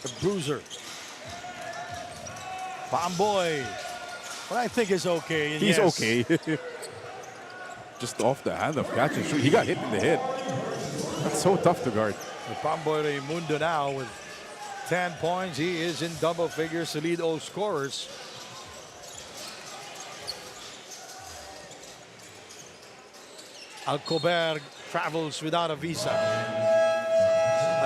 S1: The bruiser. Pamboy. What I think is okay. And
S2: He's
S1: yes,
S2: okay. Just off the hand of catch and shoot. He got hit in the head. That's so tough to guard.
S1: The Pamboy Raimundo now with 10 points. He is in double figures to lead all scorers. Alcober travels without a visa.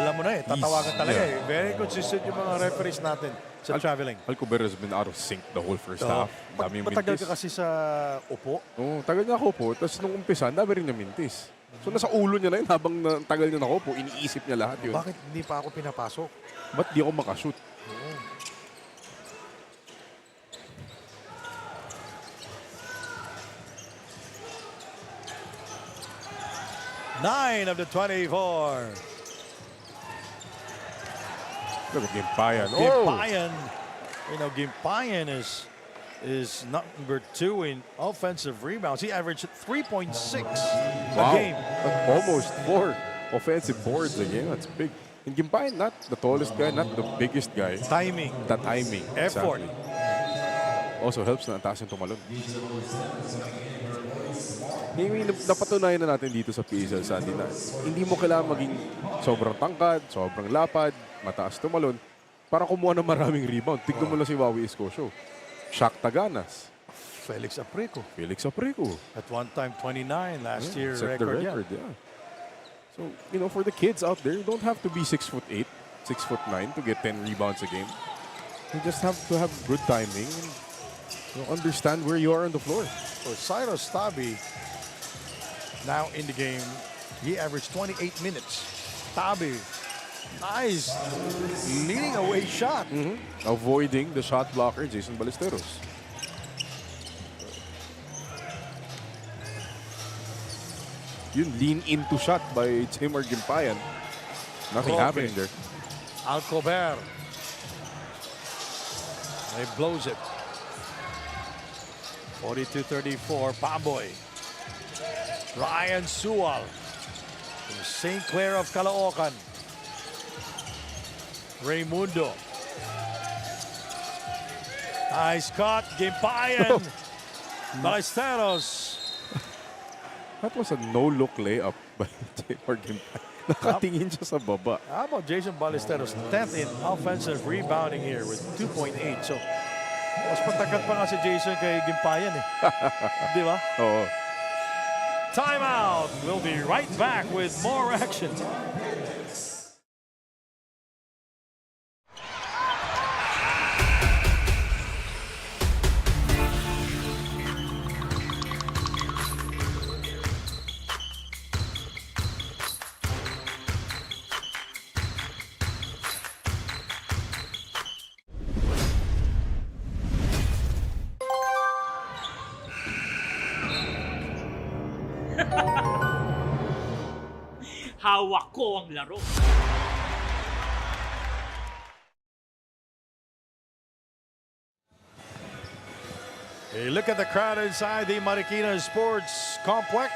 S1: Alam mo na tatawagan talaga Very consistent yung mga referees natin sa traveling.
S2: Alcober has been out of sync the whole first half. Dami yung
S1: Matagal
S2: mintis.
S1: ka kasi sa upo.
S2: Tagal niya ako po. Tapos nung umpisa, dami rin na mintis. So nasa ulo niya na yun habang tagal niya na ako po. Iniisip niya lahat yun.
S1: Bakit hindi pa ako pinapasok?
S2: Ba't di ako makashoot?
S1: 9 of the 24.
S2: Look at Gimpayan.
S1: Gimpayan. You know, Gimpayan is number 2 in offensive rebounds. He averaged 3.6 a game.
S2: Almost 4 offensive boards a game. That's big. And Gimpayan, not the tallest guy, not the biggest guy.
S1: Timing.
S2: The timing.
S1: Effort.
S2: Exactly. Also helps na ang taas yung tumalon. Napatunayan na natin dito sa PSL Sunday na hindi mo kailangan maging sobrang tangkad, sobrang lapad, mataas tumalon para kumuha ng maraming rebound. Tignan mo lang si Wawi Escocio. Shaq Taganas.
S1: Felix Aprico.
S2: At
S1: one time 29 last year
S2: set
S1: record.
S2: the record, yeah. So, you know, for the kids out there, you don't have to be 6'8", 6'9" to get 10 rebounds a game. You just have to have good timing and understand where you are on the floor.
S1: So Cyrus Tabi now in the game. He averaged 28 minutes. Tabi, nice leading away shot.
S2: Avoiding the shot blocker, Jason Ballesteros. Yun, lean into shot by Timur Gimpayan. Nothing happening there.
S1: Alcober. He blows it. 42-34, Pamboy. Ryan Sewell from St. Clair of Caloocan. Raimundo. Nice cut, Gimpayan. Ballesteros.
S2: That was a no-look layup by Timur Gimpayan. Nakatingin siya sa baba.
S1: How about Jason Ballesteros, 10th in offensive rebounding here with 2.8. So, mas patakat pa nga si Jason kay Gimpayan eh. Di ba?
S2: Oo.
S1: Timeout. We'll be right back with more action.
S6: Hawak ko ang laro.
S1: A look at the crowd inside the Marikina Sports Complex.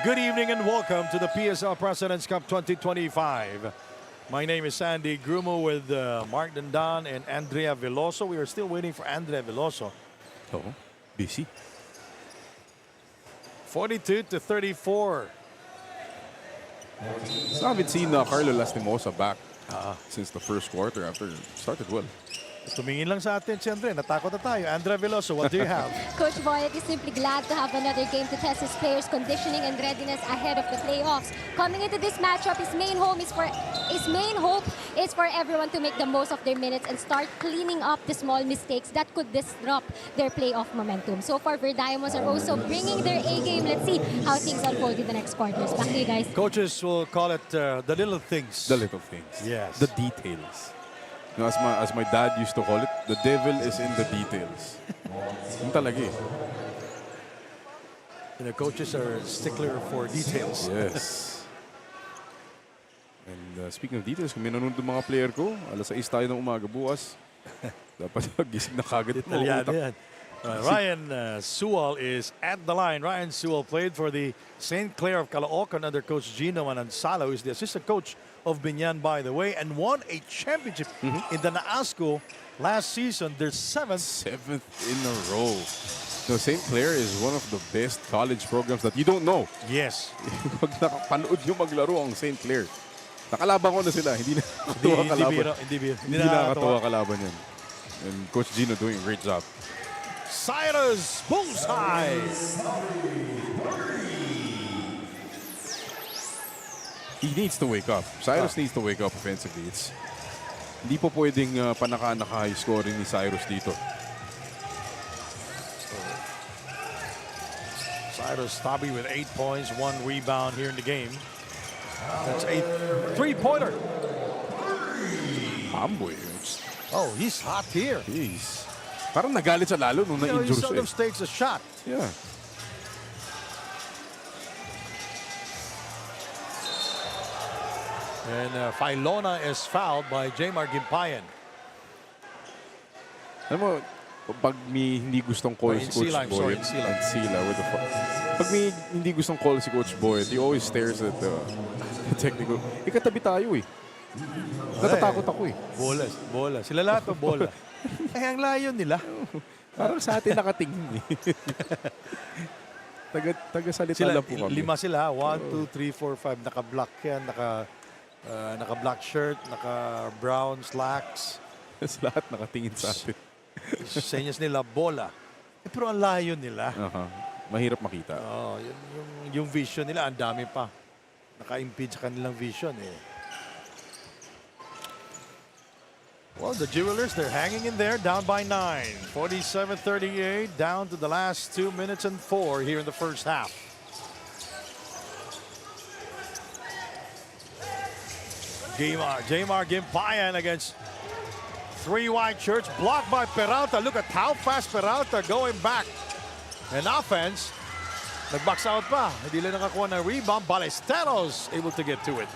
S1: Good evening and welcome to the PSL President's Cup 2025. My name is Sandy Grumo with Mark Dandan and Andrea Veloso. We are still waiting for Andrea Veloso.
S2: Oo, busy.
S1: 42-34.
S2: So I haven't seen Carlo Lastimosa back since the first quarter after started well.
S1: Tumingin lang sa atin, siyempre. Natakot na tayo. Andrea Veloso, what do you have?
S3: Coach Boyet is simply glad to have another game to test his players' conditioning and readiness ahead of the playoffs. Coming into this matchup, his main hope is for everyone to make the most of their minutes and start cleaning up the small mistakes that could disrupt their playoff momentum. So far, Verdiamons are also bringing their A game. Let's see how things unfold in the next quarters. Back to you guys.
S1: Coaches will call it the little things.
S2: The little things.
S1: Yes.
S2: The details. You know, as my dad used to call it, the devil is in the details. Yun talaga eh.
S1: You know, coaches are stickler for details.
S2: Yes. And speaking of details, kung minanood ng mga player ko, alas 6 tayo ng umaga bukas. Dapat gising na kagad.
S1: Italiano yan. Ryan Sewell is at the line. Ryan Sewell played for the St. Clair of Caloocan under Coach Gino Manansalo, who is the assistant coach of BIÑAN, by the way, and won a championship in the NAASCO last season. Their seventh
S2: in a row. No, St. Clair is one of the best college programs that you don't know.
S1: Yes.
S2: Pag nakapanood nyo maglaro ang St. Clair, nakalaban ko na sila. Hindi nakakatuwa kalaban. Hindi nakakatuwa kalaban yan. And Coach Gino doing a great job.
S1: Cyrus Bullseye.
S2: He needs to wake up. Cyrus needs to wake up offensively. Hindi po pwedeng panaka-high scoring ni Cyrus dito.
S1: Cyrus Tabi with 8 points, 1 rebound here in the game. That's a three-pointer.
S2: Amboy.
S1: Oh, he's hot here.
S2: Jeez. Parang nagalit sa lalo nung
S1: He
S2: na-injure
S1: seldom
S2: siya.
S1: takes a shot.
S2: Yeah.
S1: And Filona is fouled by Jamar Gimpayan.
S2: Alam mo, pag may hindi gustong call si Coach Boyd, with the pag may hindi gustong call si Coach Boyd, he always stares at the technical. Ikatabi tayo eh. Natatakot ako eh.
S1: Bola. Sila lahat ang bola. Eh, ang layo nila.
S2: Parang sa atin nakatingin eh. Taga-salita lang po kami.
S1: 5 sila. 1, 2, 3, 4, 5. Naka-block yan. Naka-black shirt. Naka-brown slacks.
S2: Lahat nakatingin sa atin.
S1: Senyas nila, bola. Eh, pero ang layo nila.
S2: Mahirap makita.
S1: Oh, yung vision nila, ang dami pa. Naka-impede sa kanilang vision eh. Well, the Jewelers, they're hanging in there, down by 9. 47-38, down to the last 2 minutes and 4 here in the first half. Jamar Gimpayan against 3 white shirts, blocked by Peralta. Look at how fast Peralta going back. And offense, nag-box out pa. Hindi lang nakakuha ng rebound. Ballesteros able to get to it.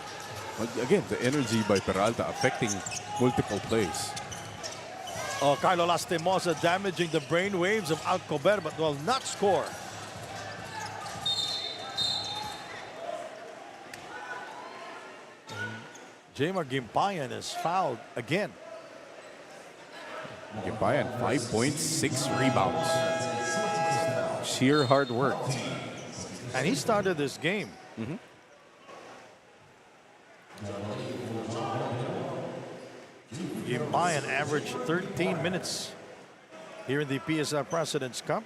S2: Again, the energy by Peralta affecting multiple plays.
S1: Oh, Carlo Lastimosa damaging the brainwaves of Alcober but will not score. Jamar Gimpayan is fouled again.
S2: Gimpayan, 5 points, 6 rebounds. Sheer hard work.
S1: And he started this game. Gimpayan averaged 13 minutes here in the PSL President's Cup.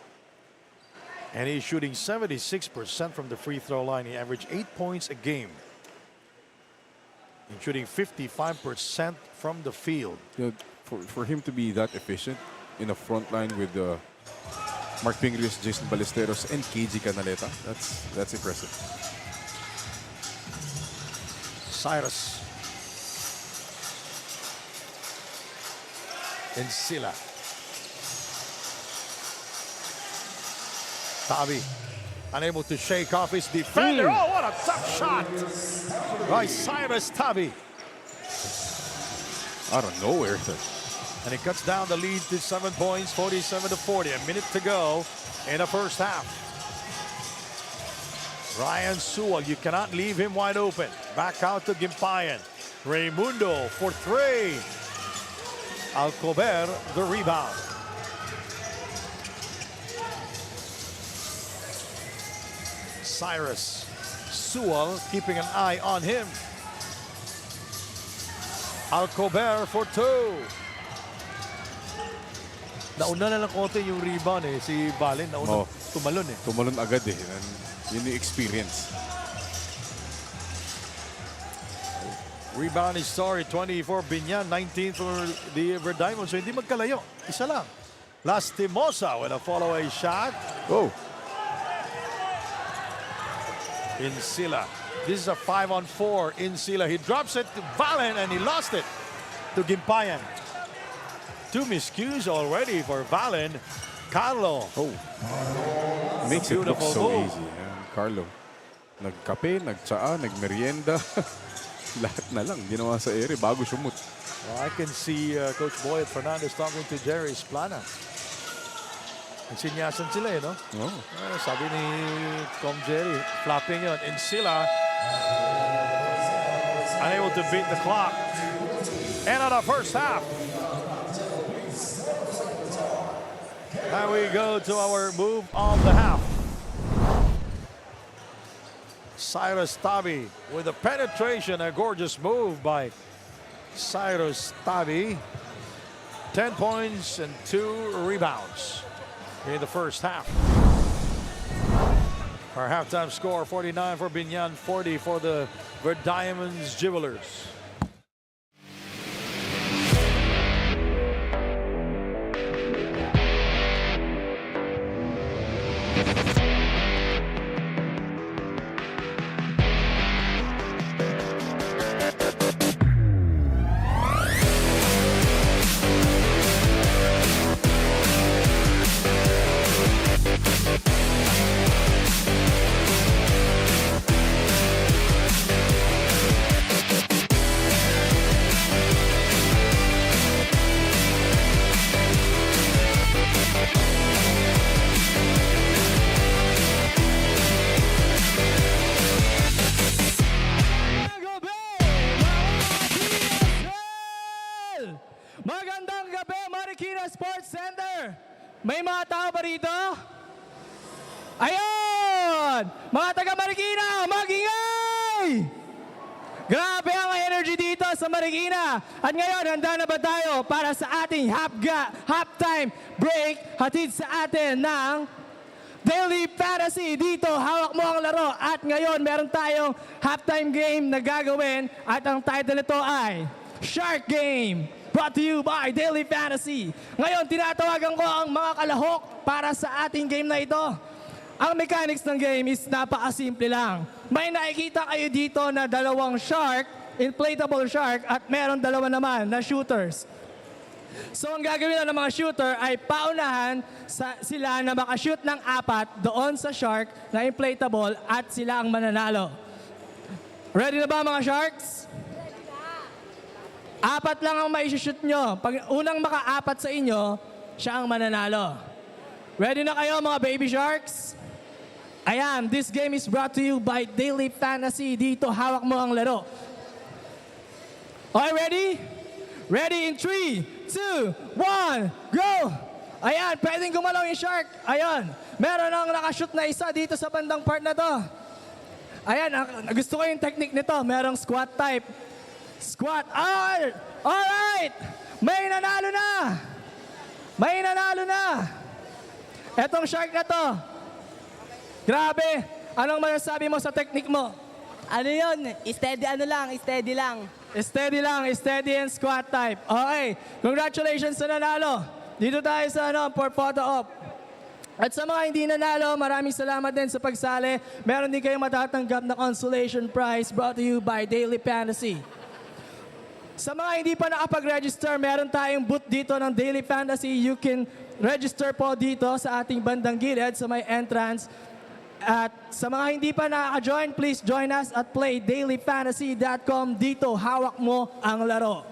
S1: And he's shooting 76% from the free throw line. He averaged 8 points a game. And shooting 55% from the field.
S2: You know, for him to be that efficient in the front line with Mark Pingrius, Jason Ballesteros, and KG Canaleta, that's impressive.
S1: Cyrus. And Sila. Tabi. Unable to shake off his defender. Oh, what a tough shot by Cyrus Tabi.
S2: Out of nowhere.
S1: And it cuts down the lead to 7 points, 47-40. A minute to go in the first half. Ryan Sewell, you cannot leave him wide open. Back out to Gimpayan. Raimundo for 3. Alcober, the rebound. Cyrus Sewell keeping an eye on him. Alcober for 2. Nauna na lang konti yung rebound eh. Si Valen, nauna tumalon eh.
S2: Tumalon agad eh. Yun yung experience.
S1: Rebound is sorry, 20 for BIÑAN, 19 for the Verdiamond. So hindi magkalayo. Isa lang. Lastimosa with a follow-away shot.
S2: Oh.
S1: Insila. This is a 5-on-4. Insila. He drops it to Valen and he lost it to Gimpayan. 2 miscues already for Valen. Carlo.
S2: Oh. Makes it look
S1: Beautiful
S2: so
S1: move.
S2: easy. Carlo. Nagkape, nagtsaa, nagmerienda. Lahat na lang ginawa sa ere bago sumut.
S1: Well, I can see Coach Boyet Fernandez talking to Jerry Esplana. Sinyasan sila eh, no?
S2: Oh.
S1: Sabi ni Com Jerry, flapping yun. Insila, unable to beat the clock. End of the first half. And we go to our move of the half. Cyrus Tabi with a penetration, a gorgeous move by Cyrus Tabi. 10 points and 2 rebounds in the first half. Our halftime score, 49 for BIÑAN, 40 for the Verdiamonds Jewelers.
S7: Magandang gabi, Marikina Sports Center. May mga tao ba rito? Ayun! Mga taga Marikina, mag-ingay! Grabe ang energy dito sa Marikina. At ngayon, handa na ba tayo para sa ating halftime break? Hatid sa atin ng Daily Fantasy. Dito, hawak mo ang laro. At ngayon, meron tayong halftime game na gagawin. At ang title nito ay Shark Game. Brought to you by Daily Fantasy. Ngayon, tinatawagan ko ang mga kalahok para sa ating game na ito. Ang mechanics ng game is napakasimple lang. May nakikita kayo dito na dalawang shark, inflatable shark, at meron dalawa naman na shooters. So ang gagawin ng mga shooter ay paunahan sila na makashoot ng 4 doon sa shark na inflatable at sila ang mananalo. Ready na ba mga sharks? 4 lang ang mai-shoot nyo. Pag unang maka-4 sa inyo, siya ang mananalo. Ready na kayo mga baby sharks? Ayan, this game is brought to you by Daily Fantasy. Dito, hawak mo ang laro. Okay, ready? Ready in 3, 2, 1, go! Ayan, pwedeng gumalaw yung shark. Ayan, meron ang nakashoot na isa dito sa bandang part na to. Ayan, gusto ko yung technique nito. Merong squat type. Squat. Alright! May nanalo na! May nanalo na! Etong shark na to. Grabe! Anong masasabi mo sa technique mo?
S8: Ano yun? Steady steady lang.
S7: Steady lang, steady and squat type. Okay, congratulations sa nanalo. Dito tayo sa for photo op. At sa mga hindi nanalo, maraming salamat din sa pagsali. Meron din kayong matatanggap na consolation prize brought to you by Daily Fantasy. Sa mga hindi pa nakapag-register, meron tayong booth dito ng Daily Fantasy. You can register po dito sa ating bandang gilid sa may entrance. At sa mga hindi pa nakaka-join, please join us at playdailyfantasy.com. Dito, hawak mo ang laro.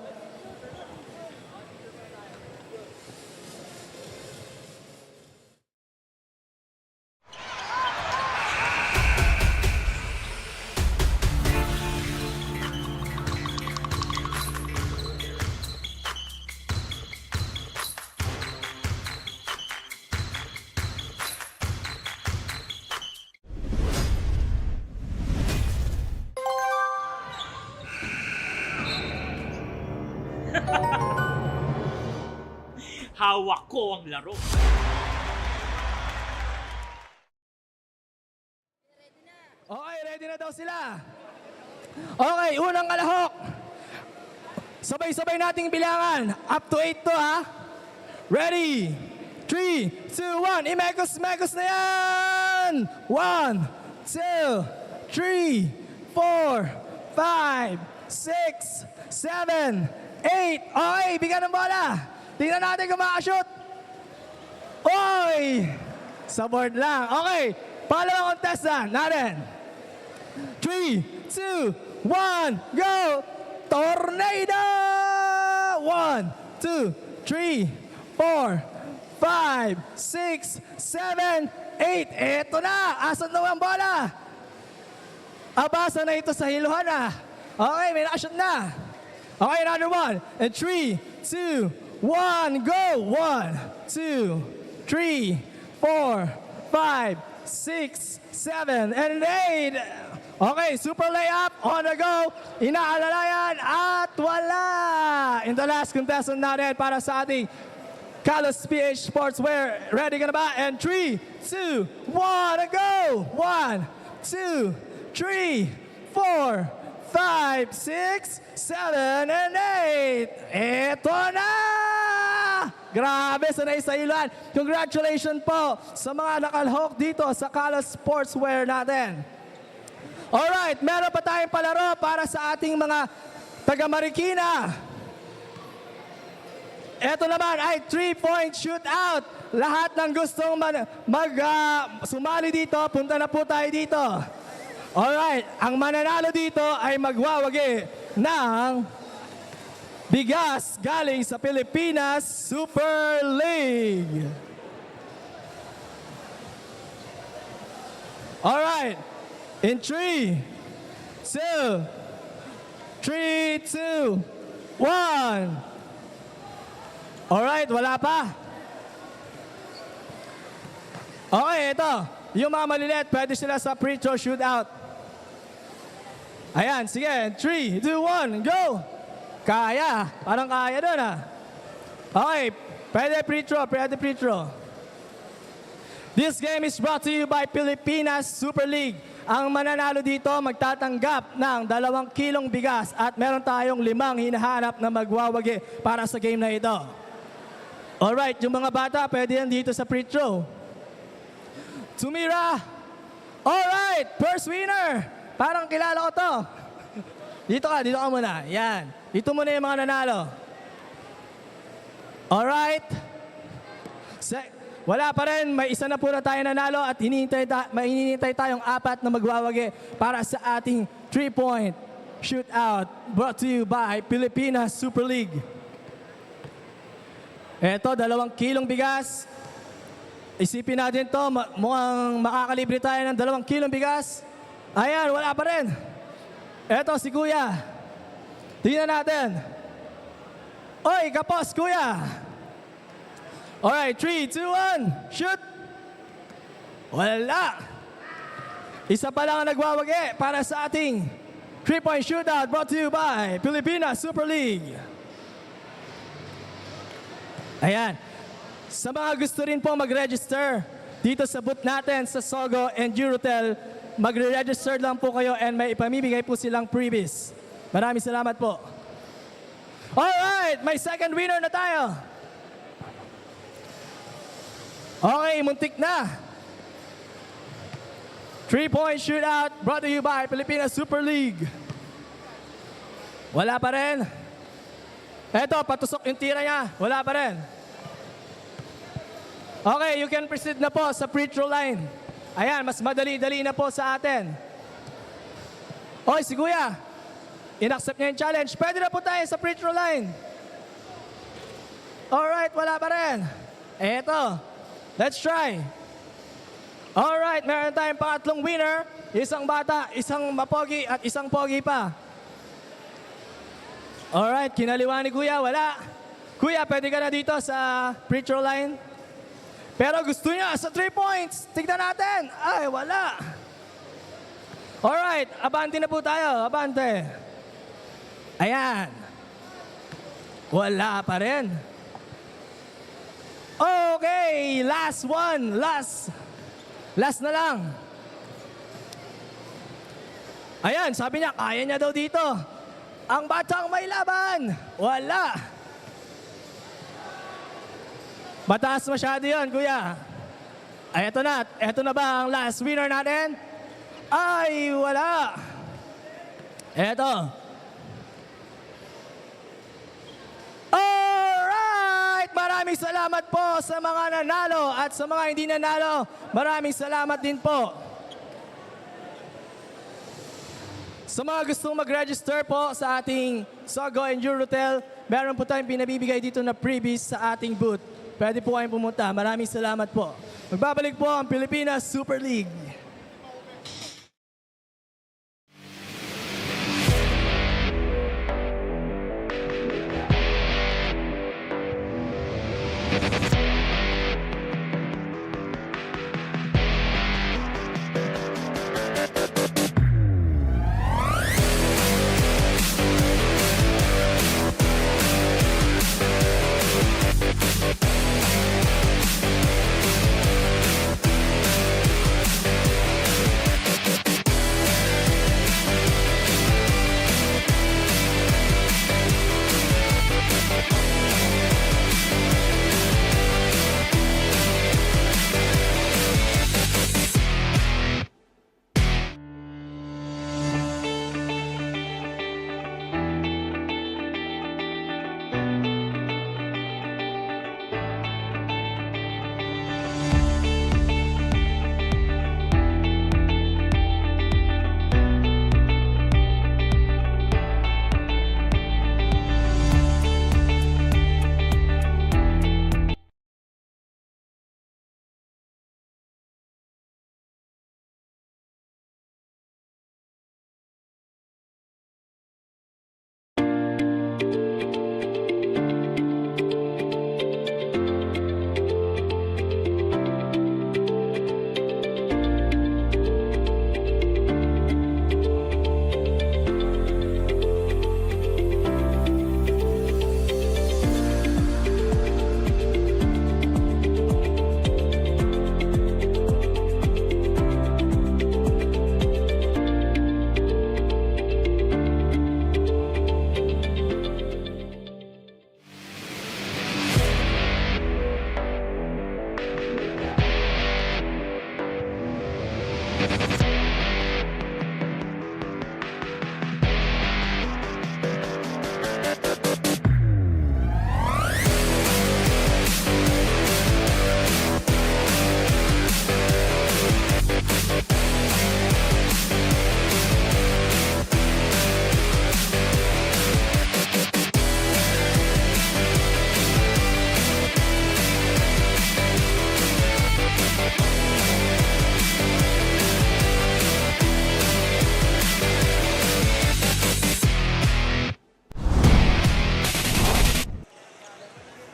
S6: Hawak ko ang laro.
S7: Okay, ready na daw sila. Okay, unang kalahok. Sabay-sabay nating bilangan. Up to 8 to ha. Ready? 3, 2, 1. Imekos-mekos na yan! 1, 2, 3, 4, 5, 6, 7, 8. Okay, bigyan ng bola. Tingnan natin kung makashoot. Oy! Sa board lang. Okay, pangalawang contestant natin. 3, 2, 1, go! Tornado! 1, 2, 3, 4, 5, 6, 7, 8. Eto na! Asan na ang bola? Abasa na ito sa hiluhan na. Okay, may nakashoot na. Okay, another one. And 3, 2, 1, go! 1, 2, 3, 4, 5, 6, 7, and 8. Okay, super layup, on the go, inaalalayan, at wala! In the last contestant natin para sa ating Kalos PH Sportswear. Ready ka na ba? And 3, 2, 1, go! 1, 2, 3, 4, 5, 6, 7, and 8. Eto na! Grabe, sanay sa ilan. Congratulations po sa mga nakalhok dito sa Kalos Sportswear natin. Alright, meron pa tayong palaro para sa ating mga taga-Marikina. Ito naman ay 3-point shootout. Lahat ng gustong sumali dito, punta na po tayo dito. Alright, ang mananalo dito ay magwawagi ng bigas galing sa Pilipinas Super League. Alright, in 3, 2, 1. Alright, wala pa. Okay, ito. Yung mga malilit, pwede sila sa pre-throw shootout. Ayan, sige. 3, 2, 1, go! Kaya. Parang kaya doon ah. Okay, pwede pre-throw. This game is brought to you by Pilipinas Super League. Ang mananalo dito magtatanggap ng 2 kilong bigas at meron tayong 5 hinahanap na magwawagi para sa game na ito. Alright, yung mga bata pwede yan dito sa pre-throw. Tumira! Alright, first winner! Parang kilala ko to. Dito ka muna. Yan. Dito muna yung mga nanalo. Alright. Wala pa rin, may isa na po na tayo nanalo at hinihintay tayong 4 na magwawagi para sa ating 3-point shootout brought to you by Pilipinas Super League. Eto, 2 kilong bigas. Isipin natin to, mukhang makakalibre tayo ng 2 kilong bigas. Ayan, wala pa rin. Eto, si Kuya. Tingnan natin. Oy, kapos, Kuya. Alright, 3, 2, 1, shoot! Wala! Isa pa lang ang nagwawagi para sa ating 3-point shootout brought to you by Pilipinas Super League. Ayan. Sa mga gusto rin po mag-register dito sa booth natin sa Sogo and Eurotel, magre-register lang po kayo and may ipamimigay po silang freebies. Maraming salamat po. Alright, may second winner na tayo. Okay, muntik na. 3-point shootout brought to you by Pilipinas Super League. Wala pa rin. Eto, patusok yung tira niya. Wala pa rin. Okay, you can proceed na po sa free throw line. Ayan, mas madali-dali na po sa atin. Oy, si Kuya, inaccept niya yung challenge. Pwede na po tayo sa free throw line. Alright, wala pa rin. Eto, let's try. Alright, meron tayong pangatlong winner. Isang bata, isang mapogi at isang pogi pa. Alright, kinaliwa ni Kuya, wala. Kuya, pwede ka na dito sa free throw line. Pero gusto niya sa 3 points. Tignan natin. Ay, wala. Alright, abante na po tayo. Abante. Ayan. Wala pa rin. Okay, last one. Last na lang. Ayan, sabi niya, kaya niya daw dito. Ang batang may laban. Wala. Mataas masyado yun, Kuya. Ay, eto na. Eto na ba ang last winner natin? Ay, wala. Eto. Alright! Maraming salamat po sa mga nanalo at sa mga hindi nanalo. Maraming salamat din po. Sa mga gustong mag-register po sa ating Sogo Endure Hotel, meron po tayong pinabibigay dito na freebies sa ating booth. Pwede po kayong pumunta. Maraming salamat po. Magbabalik po ang Pilipinas Super League.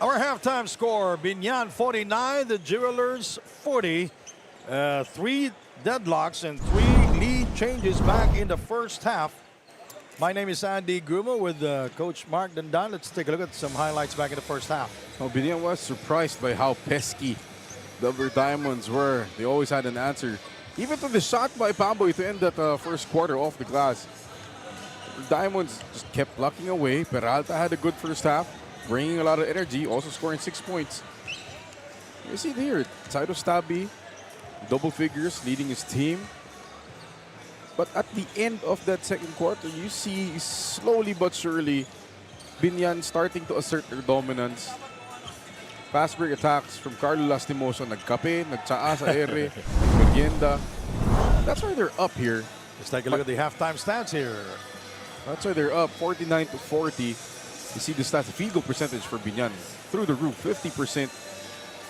S1: Our halftime score, BIÑAN 49, the Jewelers 40. 3 deadlocks and 3 lead changes back in the first half. My name is Andy Grumo with Coach Mark Dandan. Let's take a look at some highlights back in the first half.
S2: Oh, BIÑAN was surprised by how pesky the Upper Diamonds were. They always had an answer. Even to the shot by Pamboy to end that first quarter off the glass. Diamonds just kept blocking away. Peralta had a good first half, bringing a lot of energy, also scoring 6 points. You see it here, Tairo Stabi, double figures, leading his team. But at the end of that second quarter, you see slowly but surely BIÑAN starting to assert their dominance. Fast break attacks from Carlo Lastimoso. Nagkape, nagtsaa sa ere, nagmerienda. That's why they're up here.
S1: Let's take a look at the halftime stats here.
S2: That's why they're up 49-40. You see the stats, the field goal percentage for BIÑAN through the roof, 50%.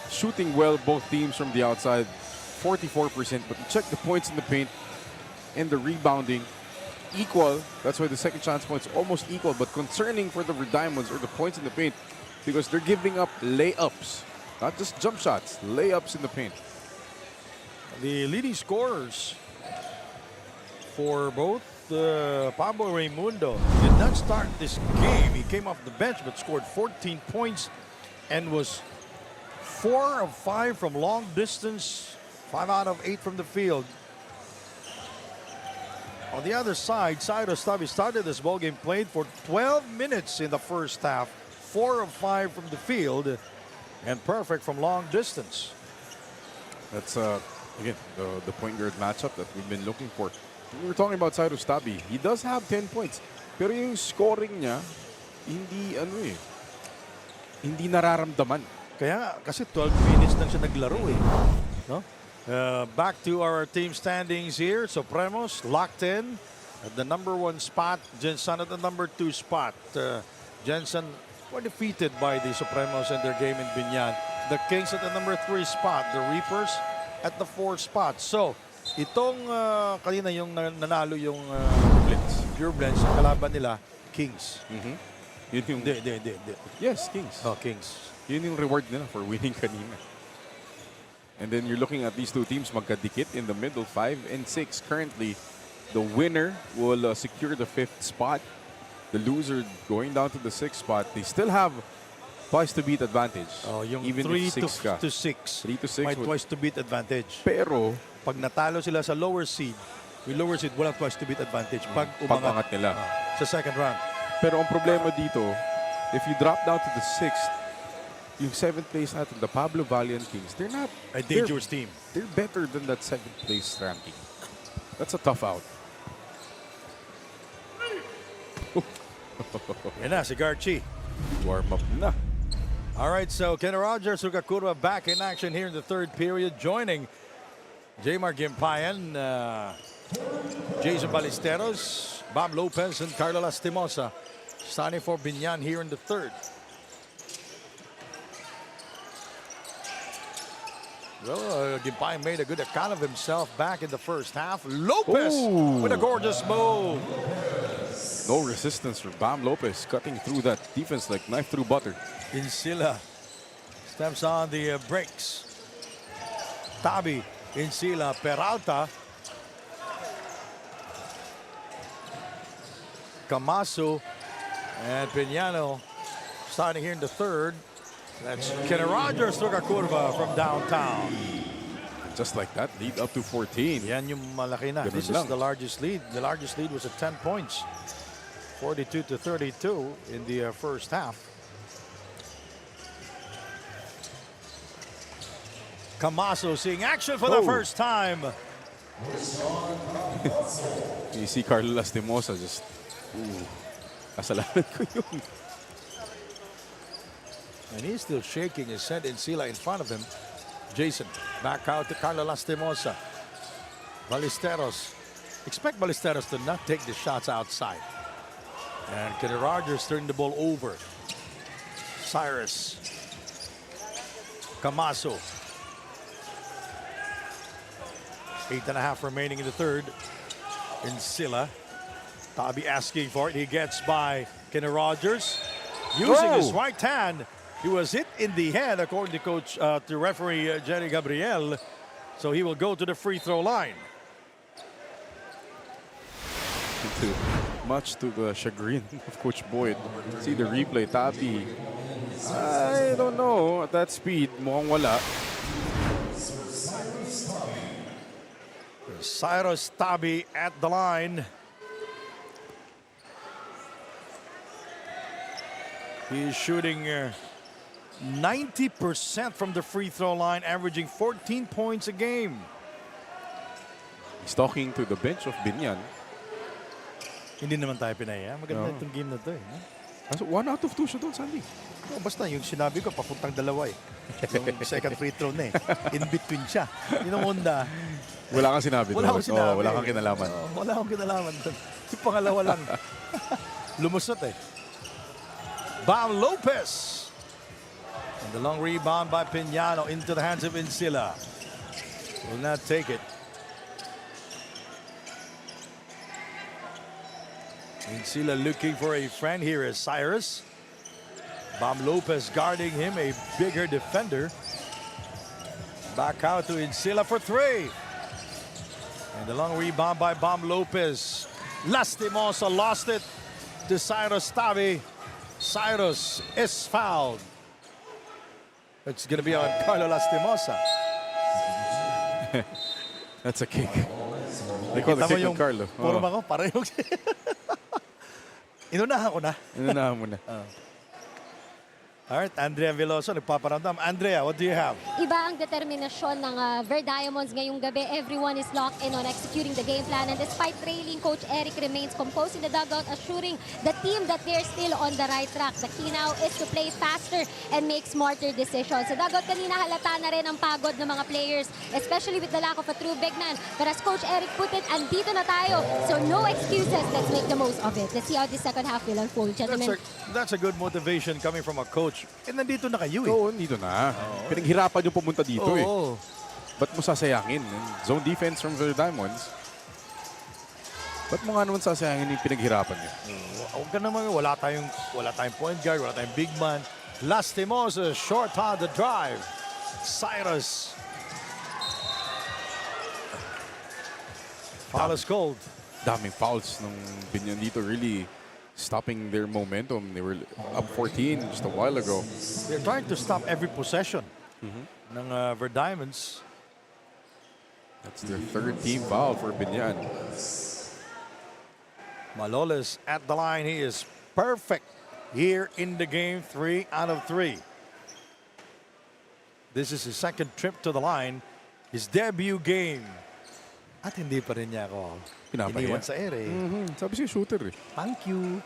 S2: Shooting well, both teams from the outside, 44%. But you check the points in the paint and the rebounding, equal. That's why the second chance points almost equal. But concerning for the Diamonds are the points in the paint because they're giving up layups, not just jump shots, layups in the paint.
S1: The leading scorers for both Pablo Raimundo did not start this game. He came off the bench but scored 14 points and was 4 of 5 from long distance, 5 out of 8 from the field. On the other side, Cyrus Tabi started this ball game, played for 12 minutes in the first half, 4 of 5 from the field, and perfect from long distance.
S2: That's again the point guard matchup that we've been looking for. We were talking about Cyrus Tabi. He does have 10 points. Pero yung scoring niya, hindi nararamdaman.
S1: Kaya kasi 12 minutes lang siya naglaro eh. No? Back to our team standings here. Supremos locked in at the #1 spot. Jensen at the #2 spot. Jensen were defeated by the Supremos in their game in Biñan. The Kings at the #3 spot. The Reapers at the 4th spot. So, itong kanina yung nanalo yung Pure Blends, ang kalaban nila, Kings.
S2: Yun yung,
S1: Hindi.
S2: yes, Kings.
S1: Oh, Kings.
S2: Yun yung reward nila for winning kanina. And then you're looking at these two teams magkadikit in the middle, 5 and 6 currently. The winner will secure the 5th spot. The loser going down to the 6th spot. They still have twice to beat advantage.
S1: Oh, yung
S2: even
S1: 3
S2: if 6 ka.
S1: to 6.
S2: 3 to 6
S1: May
S2: would-
S1: twice to beat advantage.
S2: Pero
S1: Pag natalo sila sa lower seed, yung lower seed walang twice to beat advantage. Pag
S2: pag-angat nila.
S1: sa second round.
S2: Pero ang problema dito, if you drop down to the 6th, yung 7th place natin, the Pablo Valiant Kings, they're not
S1: A dangerous team.
S2: They're better than that 7th place ranking. That's a tough out.
S1: Yan na, si Garchi.
S2: Warm up na.
S1: All right, so Ken Rogers, Sugakurva back in action here in the 3rd period, joining Jmar Gimpayan, Jason Ballesteros, Bob Lopez, and Carlo Lastimosa starting for Biñan here in the 3rd. Well, Gimpayan made a good account of himself back in the first half. Lopez with a gorgeous move.
S2: No resistance for Bam Lopez, cutting through that defense like knife through butter.
S1: Insila steps on the brakes. Tabi, Insila, Peralta. Camaso and Piñano starting here in the 3rd. That's Kenny Rogers, Sugakurva from downtown.
S2: Just like that, lead up to 14.
S1: Yan yung malaki na.
S2: Ganun
S1: This is
S2: lang.
S1: the largest lead. The largest lead was at 10 points. 42-32 in the first half. Camaso seeing action for the first time.
S2: You see Carlo Lastimosa just, kasalanan ko yun.
S1: And he's still shaking his head. Insila in front of him. Jason back out to Carlo Lastimosa. Ballesteros. Expect Ballesteros to not take the shots outside. And Kenny Rogers turned the ball over. Cyrus. Camaso. 8.5 remaining in the 3rd. Insila. Tabi asking for it. He gets by Kenny Rogers. Using his right hand. He was hit in the head, according to coach, to referee Jerry Gabriel. So he will go to the free throw line.
S2: Much to the chagrin of Coach Boyd. See the replay, Tabi. I don't know, at that speed, mukhang wala.
S1: Cyrus Tabi at the line. He's shooting 90% from the free throw line, averaging 14 points a game.
S2: He's talking to the bench of Biñan.
S1: Hindi naman tayo pinaya. Maganda itong game na to eh.
S2: So 1 out of 2 siya doon, Sandy.
S1: Oh, basta yung sinabi ko, papuntang dalawa eh. Yung second free throw na eh. In between siya. Yung una,
S2: Wala kang sinabi.
S1: wala
S2: doon.
S1: akong sinabi.
S2: Oo, wala kang kinalaman.
S1: Wala akong kinalaman doon. Yung pangalawa lang. Lumusot eh. Bam Lopez. And the long rebound by Piñano into the hands of Insila. Will not take it. Insila looking for a friend here is Cyrus. Bam Lopez guarding him, a bigger defender. Back out to Insila for three. And the long rebound by Bam Lopez. Lastimosa lost it to Cyrus Tavi. Cyrus is fouled. It's going to be on Carlo Lastimosa.
S2: That's a kick. They call the
S1: Tama
S2: kick
S1: yung
S2: on Carlo.
S1: puro ako, pareho. Inunahan ko na.
S2: Inunahan mo na.
S1: All right, Andrea Veloso, nagpaparamdam. Andrea, what do you have?
S3: Iba ang determinasyon ng Ver Diamonds ngayong gabi. Everyone is locked in on executing the game plan. And despite trailing, Coach Eric remains composed in the dugout, assuring the team that they're still on the right track. The key now is to play faster and make smarter decisions. Sa dugout kanina halata na rin ang pagod ng mga players, especially with the lack of a true big man. But as Coach Eric put it, andito na tayo. So no excuses. Let's make the most of it. Let's see how the second half will unfold, gentlemen.
S1: That's a good motivation coming from a coach. Eh, nandito na kayo eh.
S2: Oo, dito na. Pinaghirapan yung pumunta dito eh.
S1: Oo.
S2: Ba't mo sasayangin? Zone defense from the Diamonds. Ba't mo nga naman sasayangin yung pinaghirapan niyo?
S1: Huwag ka naman, wala tayong point guard, wala tayong big man. Lastimosa, short on the drive. Cyrus. Foul is called.
S2: Daming fouls ng Binyan dito. Really stopping their momentum. They were up 14 just a while ago.
S1: They're trying to stop every possession ng Ver Diamonds.
S2: That's their third team foul for Binyan.
S1: Maloles at the line. He is perfect here in the game. 3 out of 3. This is his second trip to the line. His debut game. At hindi pa rin niya ako iniwan sa ere.
S2: Sabi siya shooter eh.
S1: Thank you.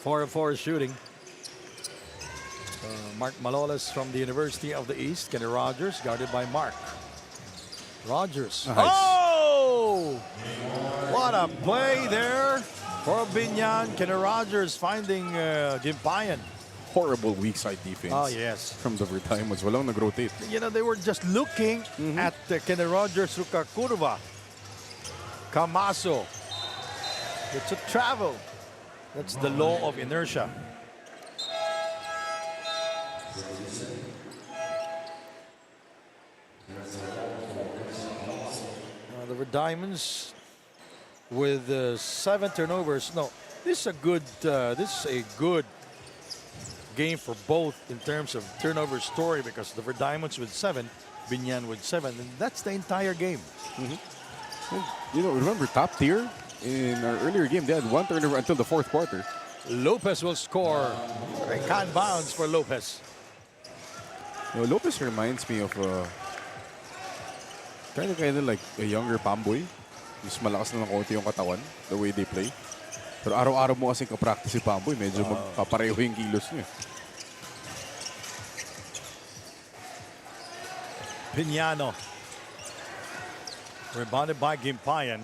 S1: 4-4 shooting. Mark Maloles from the University of the East. Kenny Rogers guarded by Mark. Rogers.
S2: Nice.
S1: Oh! What a play there for Binyan. Kenny Rogers finding Gimpayan.
S2: Horrible weak side defense.
S1: Oh, yes.
S2: From the Diamonds. Walang nag-rotate.
S1: You know, they were just looking at Kenny Rogers Ruka Kurva. Camaso. It's a travel. That's the law of inertia. The Red Diamonds with 7 turnovers. No, this is a good game for both in terms of turnover story because the Red Diamonds with 7, Binyan with 7, and that's the entire game.
S2: You know, remember top tier in our earlier game, they had 1 turnover until the 4th quarter.
S1: Lopez will score. A can't bounce for Lopez.
S2: You know, Lopez reminds me of kind of like a younger Pamboy. Mas malakas na ng konti yung katawan, the way they play. Pero araw-araw mo kasi kapractice si Pamboy, medyo magpapareho yung kilos niya.
S1: Piñano. Rebounded by Gimpayan.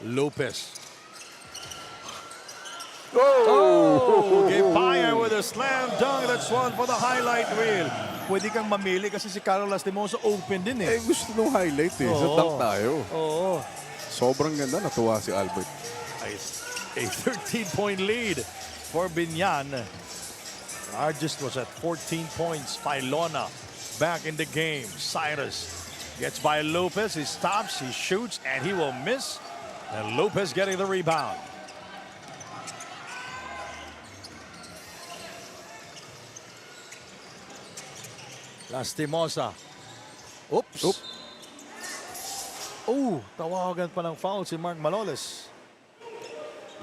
S1: Lopez. Oh! Gimpayan with a slam dunk. That's one for the highlight reel. Pwede kang mamili kasi si Carlo Lastimosa open din eh.
S2: Eh, gusto nung highlight eh. So, dunk tayo.
S1: Oo.
S2: Sobrang ganda. Natuwa si Albert.
S1: A 13-point lead for Binyan. Largest was at 14 points. Filona back in the game. Cyrus gets by Lopez. He stops, he shoots, and he will miss. And Lopez getting the rebound. Lastimosa. Oops. Oh, tawagan pa ng foul si Mark Maloles.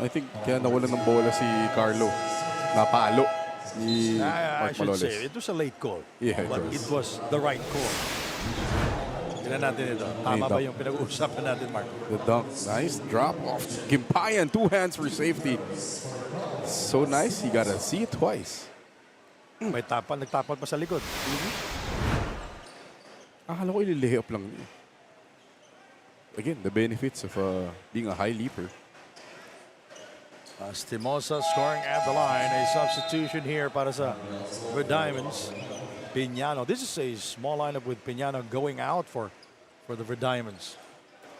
S2: I think kaya nawalan ng bola si Carlo. Napalo ni
S1: I
S2: Mark
S1: should
S2: Maloles.
S1: say, it was a late call.
S2: Yeah,
S1: but it was the right call. Tignan natin ito. Tama ba
S2: dunk.
S1: yung pinag-uusapan natin, Mark?
S2: The dunk. Nice drop off. Gimpayan, 2 hands for safety. So nice, you gotta see it twice.
S1: May tapal, nagtapal pa sa likod.
S2: Akala ko ililay up lang niya. Again, the benefits of being a high leaper.
S1: Stimosa scoring at the line. A substitution here para sa Red Diamonds. Piñano. This is a small lineup with Piñano going out for the Red Diamonds.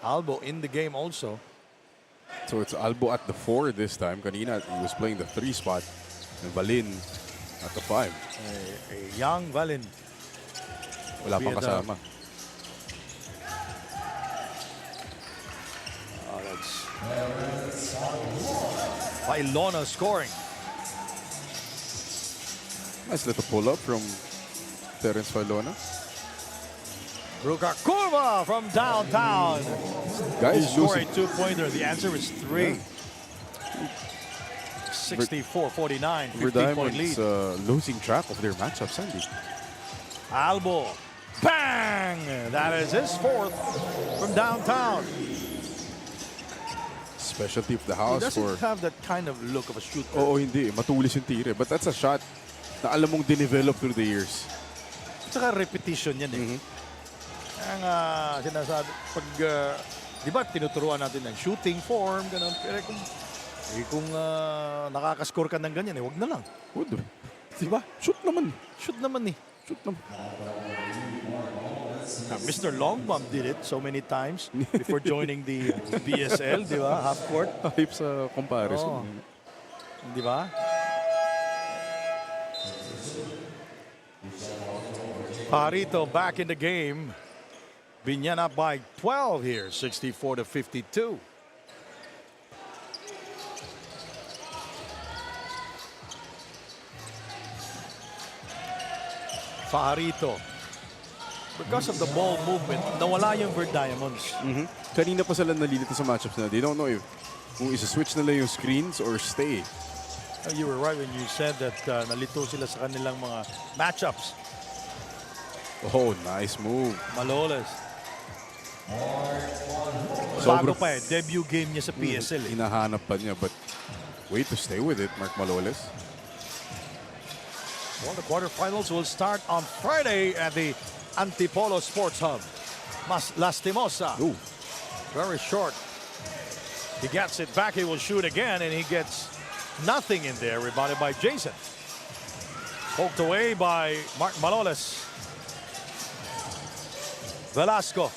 S1: Albo in the game also.
S2: So it's Albo at the 4 this time. Kanina, he was playing the 3 spot. And Valin at the 5.
S1: A young Valin.
S2: Wala pang kasama.
S1: That's Bailona scoring.
S2: Nice little pull up from Terence Bailona.
S1: Ruka Curva from downtown.
S2: Guys,
S1: Score a
S2: losing.
S1: 2-pointer. The answer is 3. 64-49.
S2: Red
S1: 15-point
S2: Diamonds
S1: lead.
S2: losing track of their matchups, Andy.
S1: Albo. Bang! That is his 4th from downtown.
S2: Specialty of the
S1: He
S2: house
S1: doesn't
S2: for...
S1: have that kind of look of a shooter.
S2: Oo, hindi. Matulis yung tire. But that's a shot na alam mong dinevelop through the years.
S1: Tsaka repetition yan eh. Ang sinasabi, pag, di ba tinuturuan natin ng shooting form, ganun. Pero kung nakakascore ka ng ganyan, wag na lang.
S2: Good. Diba? Shoot naman.
S1: Shoot naman eh.
S2: Shoot naman.
S1: Mr. Longbomb did it so many times before joining the BSL, di ba? Half court.
S2: Hype sa comparison.
S1: Di ba? Parito back in the game. Biñan up by 12 here, 64-52. Fajarito. Because of the ball movement, nawala yung Red Diamonds.
S2: Kanina pa sila nalilito sa matchups na. They don't know if kung isa-switch nila yung screens or stay.
S1: You were right when you said that nalito sila sa kanilang mga matchups.
S2: Oh, nice move.
S1: Maloles. Bago
S2: Sobrang
S1: pa eh, debut game niya sa PSL eh.
S2: hinahanap pa niya, but way to stay with it, Mark Maloles.
S1: Well, the quarterfinals will start on Friday at the Antipolo Sports Hub. Lastimosa.
S2: Ooh.
S1: Very short. He gets it back. He will shoot again, and he gets nothing in there. Rebounded by Jason. Poked away by Mark Maloles. Velasco.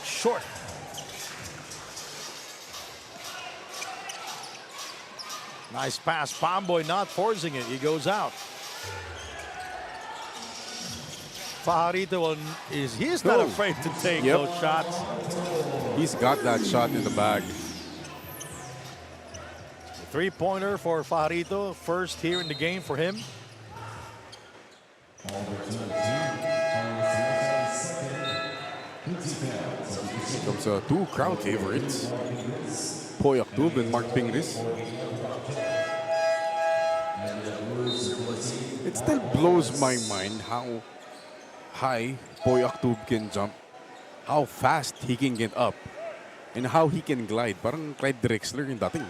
S1: Short. Nice pass. Pomboy not forcing it. He goes out. Fajarito he's not afraid to take those shots.
S2: He's got that shot in the bag.
S1: Three-pointer for Fajarito. First here in the game for him.
S2: Comes two crowd favorites. Poy Aktub and Mark Pingris. It still blows my mind how high Poy Aktub can jump, how fast he can get up, and how he can glide. Parang Clyde Drexler yung dating.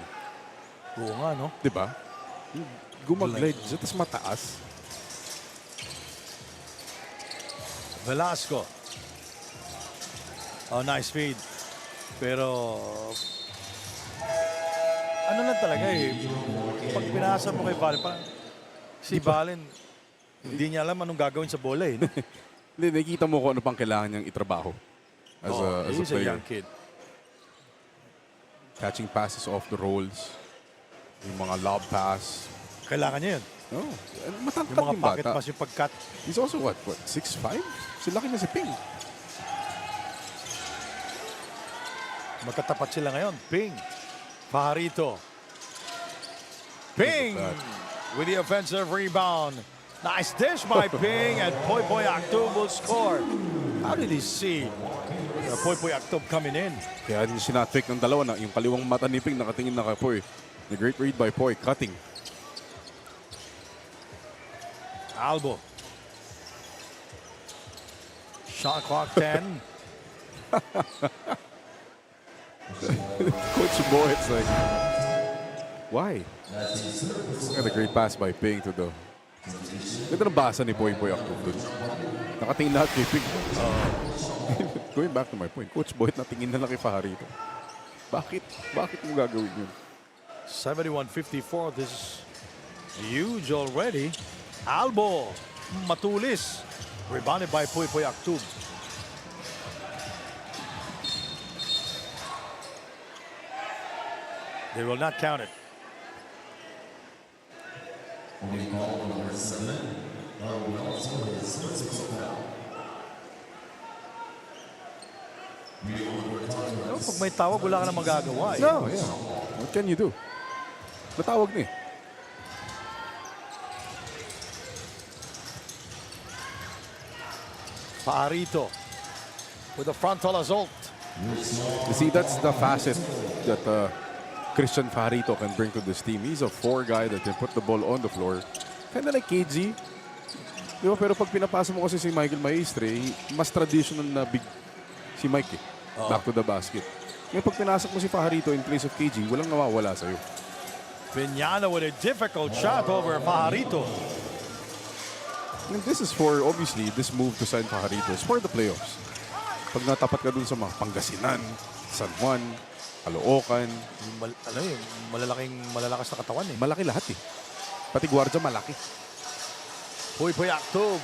S1: Oo nga, no?
S2: Diba? Gumaglide siya, tapos mataas.
S1: Velasco. Oh, nice feed. Pero ano lang talaga eh. Pag pinasa mo kay Valen, parang si Valen, hindi niya alam anong gagawin sa bola eh. No?
S2: Hindi, nakikita mo kung ano pang kailangan niyang itrabaho as a
S1: He's a
S2: player.
S1: young kid.
S2: Catching passes off the rolls. Yung mga lob pass.
S1: Kailangan niya yun.
S2: No, matangkad
S1: Yung mga
S2: yung
S1: pocket
S2: bata.
S1: pass, yung pag-cut.
S2: He's also what 6'5"? Si laki na si Ping.
S1: Magkatapat sila ngayon. Ping. Fajarito. Ping! With the offensive rebound. Nice dish by Ping, and Poy Poy Aktub will score. How did he see Poy Poy Aktub coming in?
S2: Kaya din sinatfake ng dalawa na yung kaliwang mata ni Ping nakatingin na kay Poy. The great read by Poy, cutting.
S1: Albo. Shot clock 10.
S2: Coach Boyd's like, why? Got a great pass by Ping to the... Ganda ng basa ni Poy Akop dun. Nakatingin lahat kay Ping. Going back to my point, Coach Boyd natingin na lang kay Fajarito. Bakit? Bakit mo gagawin yun?
S1: 71-54. This is huge already. Albo. Matulis. Rebounded by Puy Aktub. They will not count it. No, pag may tawag, wala ka na magagawa. Eh.
S2: No, yeah. What can you do? Natawag na eh.
S1: Fajarito with a frontal assault.
S2: You see, that's the facet that Christian Fajarito can bring to this team. He's a 4 guy that can put the ball on the floor. Kind of like KG. Di ba? Pero pag pinapasa mo kasi si Michael Maestre, mas traditional na big si Mike eh. Back to the basket. Ngayon pag pinasok mo si Fajarito in place of KG, walang nawawala sa'yo.
S1: Biñan with a difficult shot over Fajarito.
S2: And this is for, obviously, this move to sign Fajarito is for the playoffs. Pag natapat ka dun sa mga Pangasinan, San Juan, Caloocan.
S1: Malalakas na katawan eh.
S2: Malaki lahat eh. Pati Guardia malaki.
S1: Puy Aktub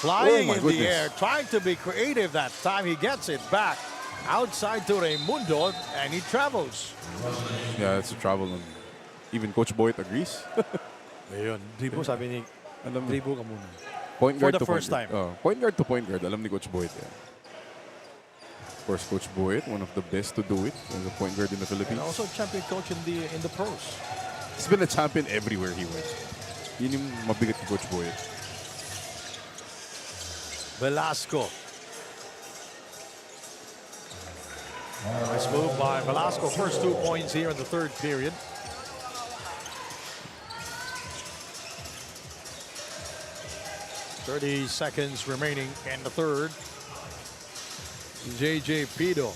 S1: flying
S2: Oh my
S1: in the
S2: goodness.
S1: air, trying to be creative that time. He gets it back outside to Raimundo and he travels.
S2: Yeah, it's a travel. Even Coach Boyd agrees.
S1: Ayun, dribble sabi ni,
S2: Alam mo,
S1: dribble ka muna.
S2: point
S1: For
S2: guard
S1: the
S2: to
S1: first
S2: point guard.
S1: time.
S2: Point guard to point guard. Alam ni Coach Boyd. Yeah. Of course, Coach Boyd, one of the best to do it as a point guard in the Philippines.
S1: And also champion coach in the pros.
S2: He's been a champion everywhere he went. Yun yung mabigat ni Coach Boyd.
S1: Velasco. Nice move by Velasco. First 2 points here in the third period. .30 seconds remaining in the third. JJ Pido.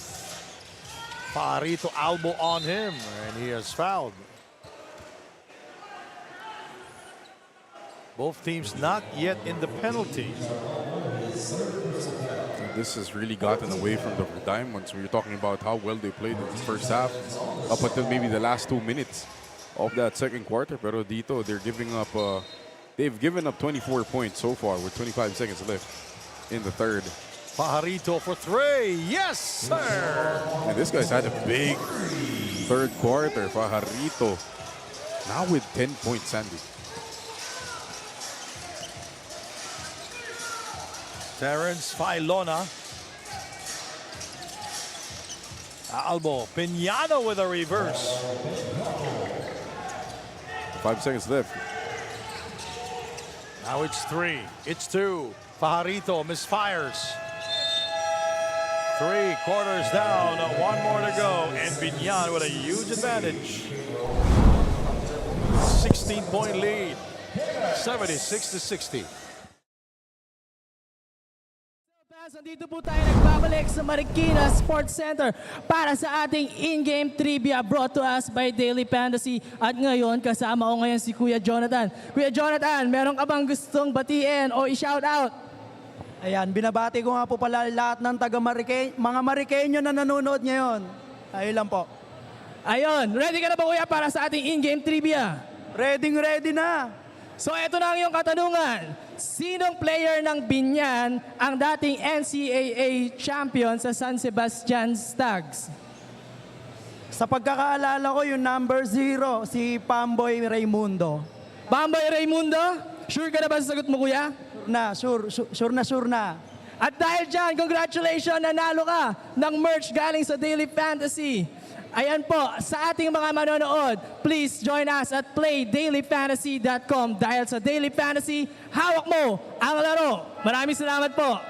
S1: Fajarito elbow on him, and he has fouled. Both teams not yet in the penalty.
S2: This has really gotten away from the Diamonds. We were talking about how well they played in the first half up until maybe the last 2 minutes of that second quarter. Pero dito, they're giving up, they've given up 24 points so far with 25 seconds left in the third.
S1: Fajarito for 3. Yes, sir.
S2: And this guy's had a big third quarter. Fajarito now with 10 points, Sandy.
S1: Terrence Filona. Albo. Piñano with a reverse.
S2: 5 seconds left.
S1: Now it's 3. It's 2. Fajarito misfires. 3 quarters down. 1 more to go. And Biñan with a huge advantage. 16-point lead. 76-60.
S7: Nandito po tayo nagbabalik sa Marikina Sports Center para sa ating in-game trivia brought to us by Daily Fantasy. At ngayon, kasama ko ngayon si Kuya Jonathan. Kuya Jonathan, meron ka bang gustong batiin o i-shout out?
S8: Ayan, binabati ko nga po pala lahat ng mga Marikeño na nanonood ngayon. Ayun lang po.
S7: Ayun, ready ka na ba kuya para sa ating in-game trivia?
S8: Ready na.
S7: So ito na ang iyong katanungan. Sinong player ng Biñan ang dating NCAA champion sa San Sebastian Stags?
S8: Sa pagkakaalala ko, yung number 0, si Pamboy Raimundo.
S7: Bamboy Raimundo? Sure ka na ba sa sagot mo kuya?
S8: Sure na.
S7: At dahil dyan, congratulations, nanalo ka ng merch galing sa Daily Fantasy. Ayan po, sa ating mga manonood, please join us at playdailyfantasy.com dahil sa Daily Fantasy, hawak mo ang laro. Maraming salamat po.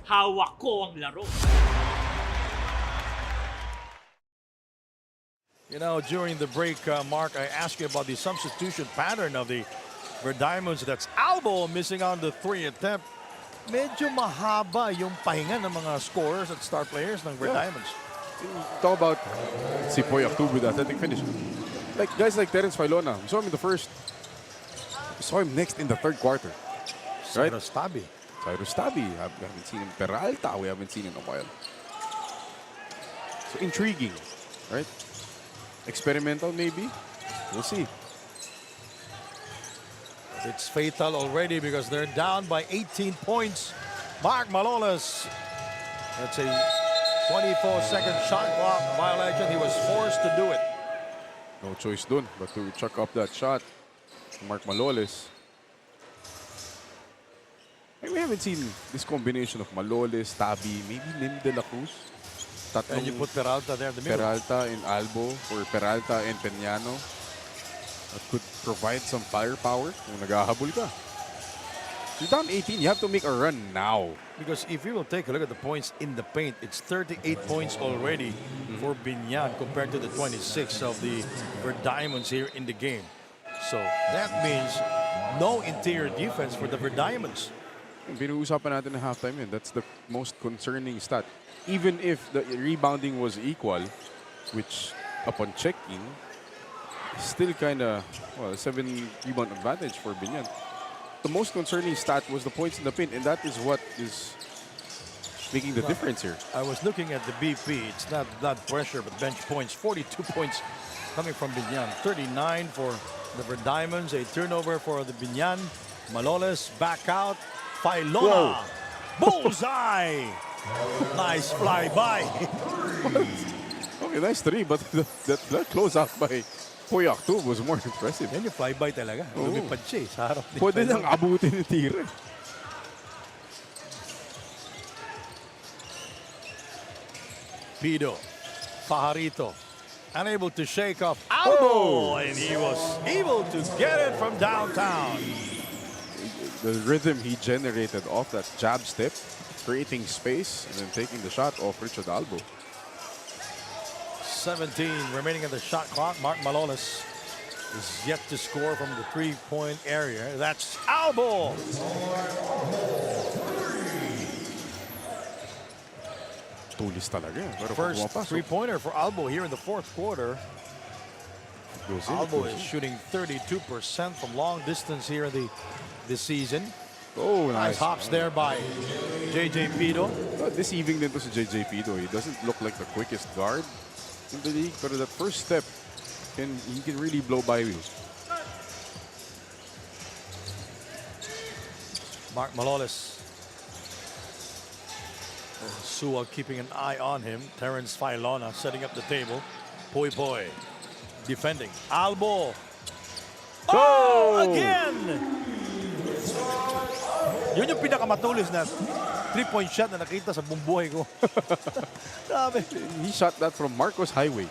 S6: hawak ko ang laro.
S1: You know, during the break, Mark, I asked you about the substitution pattern of the Verdiamonds. That's Albo missing on the 3 attempt. Medyo mahaba yung pahinga ng mga scorers at star players ng Verdiamonds.
S2: Talk about si Poy Actu with athletic finish. Like guys like Terence Filona, we saw him in the first. We saw him next in the third quarter. Right?
S1: Cyrus Tabi.
S2: Cyrus Tabi. We haven't seen him. Peralta, we haven't seen in a while. So intriguing, right? Experimental maybe. We'll see.
S1: It's fatal already because they're down by 18 points. Mark Malolos. That's a 24-second shot clock violation. He was forced to do it.
S2: No choice dun but to chuck up that shot. Mark Maloles. And we haven't seen this combination of Maloles, Tabi, maybe Lim de la Cruz.
S1: And you put Peralta there in the middle.
S2: Peralta and Albo, or Peralta and Peñano. That could provide some firepower kung naghahabol ka. You're down 18, you have to make a run now.
S1: Because if you will take a look at the points in the paint, it's 38 points already for BIÑAN compared to the 26 of the Verdiamonds here in the game. So that means no interior defense for the Verdiamonds.
S2: Binuusapan natin na halftime yun. That's the most concerning stat. Even if the rebounding was equal, which upon checking, still kind of, well, a 7 rebound advantage for BIÑAN. The most concerning stat was the points in the paint, and that is what is making the difference here.
S1: I was looking at the BP. It's not pressure, but bench points. 42 points coming from BIÑAN. 39 for the Verdiamonds. A turnover for the BIñAN. Maloles back out. Filona. Bullseye. Nice flyby.
S2: Okay, nice three, but that closeout by Poy Actu was more impressive.
S1: Yan yung flyby talaga.
S2: Oo.
S1: Lumipad siya sa harap. ni
S2: Pwede
S1: Filona.
S2: nang abutin ni tira.
S1: Pido. Fajarito. Unable to shake off Albo. And he was able to get it from downtown.
S2: The rhythm he generated off that jab step, creating space, and then taking the shot off Richard Albo.
S1: 17 remaining in the shot clock. Mark Maloles is yet to score from the three-point area. That's Albo.
S2: Tulis talaga. Pero
S1: First
S2: pumapasok.
S1: three-pointer for Albo here in the fourth quarter.
S2: Goes in,
S1: Albo
S2: goes
S1: is
S2: in.
S1: shooting 32% from long distance here this season.
S2: Oh,
S1: Nice
S2: nice.
S1: hops there by JJ Pido.
S2: Deceiving din to si JJ Pido. He doesn't look like the quickest guard in the league, but that first step, he can really blow by you.
S1: Mark Maloles. Sua keeping an eye on him. Terence Filona setting up the table. Poy Poy defending. Albo. Oh! Again! Yun yung pinakamatulis na three-point shot na nakita sa buong buhay ko. Grabe.
S2: He shot that from Marcos Highway.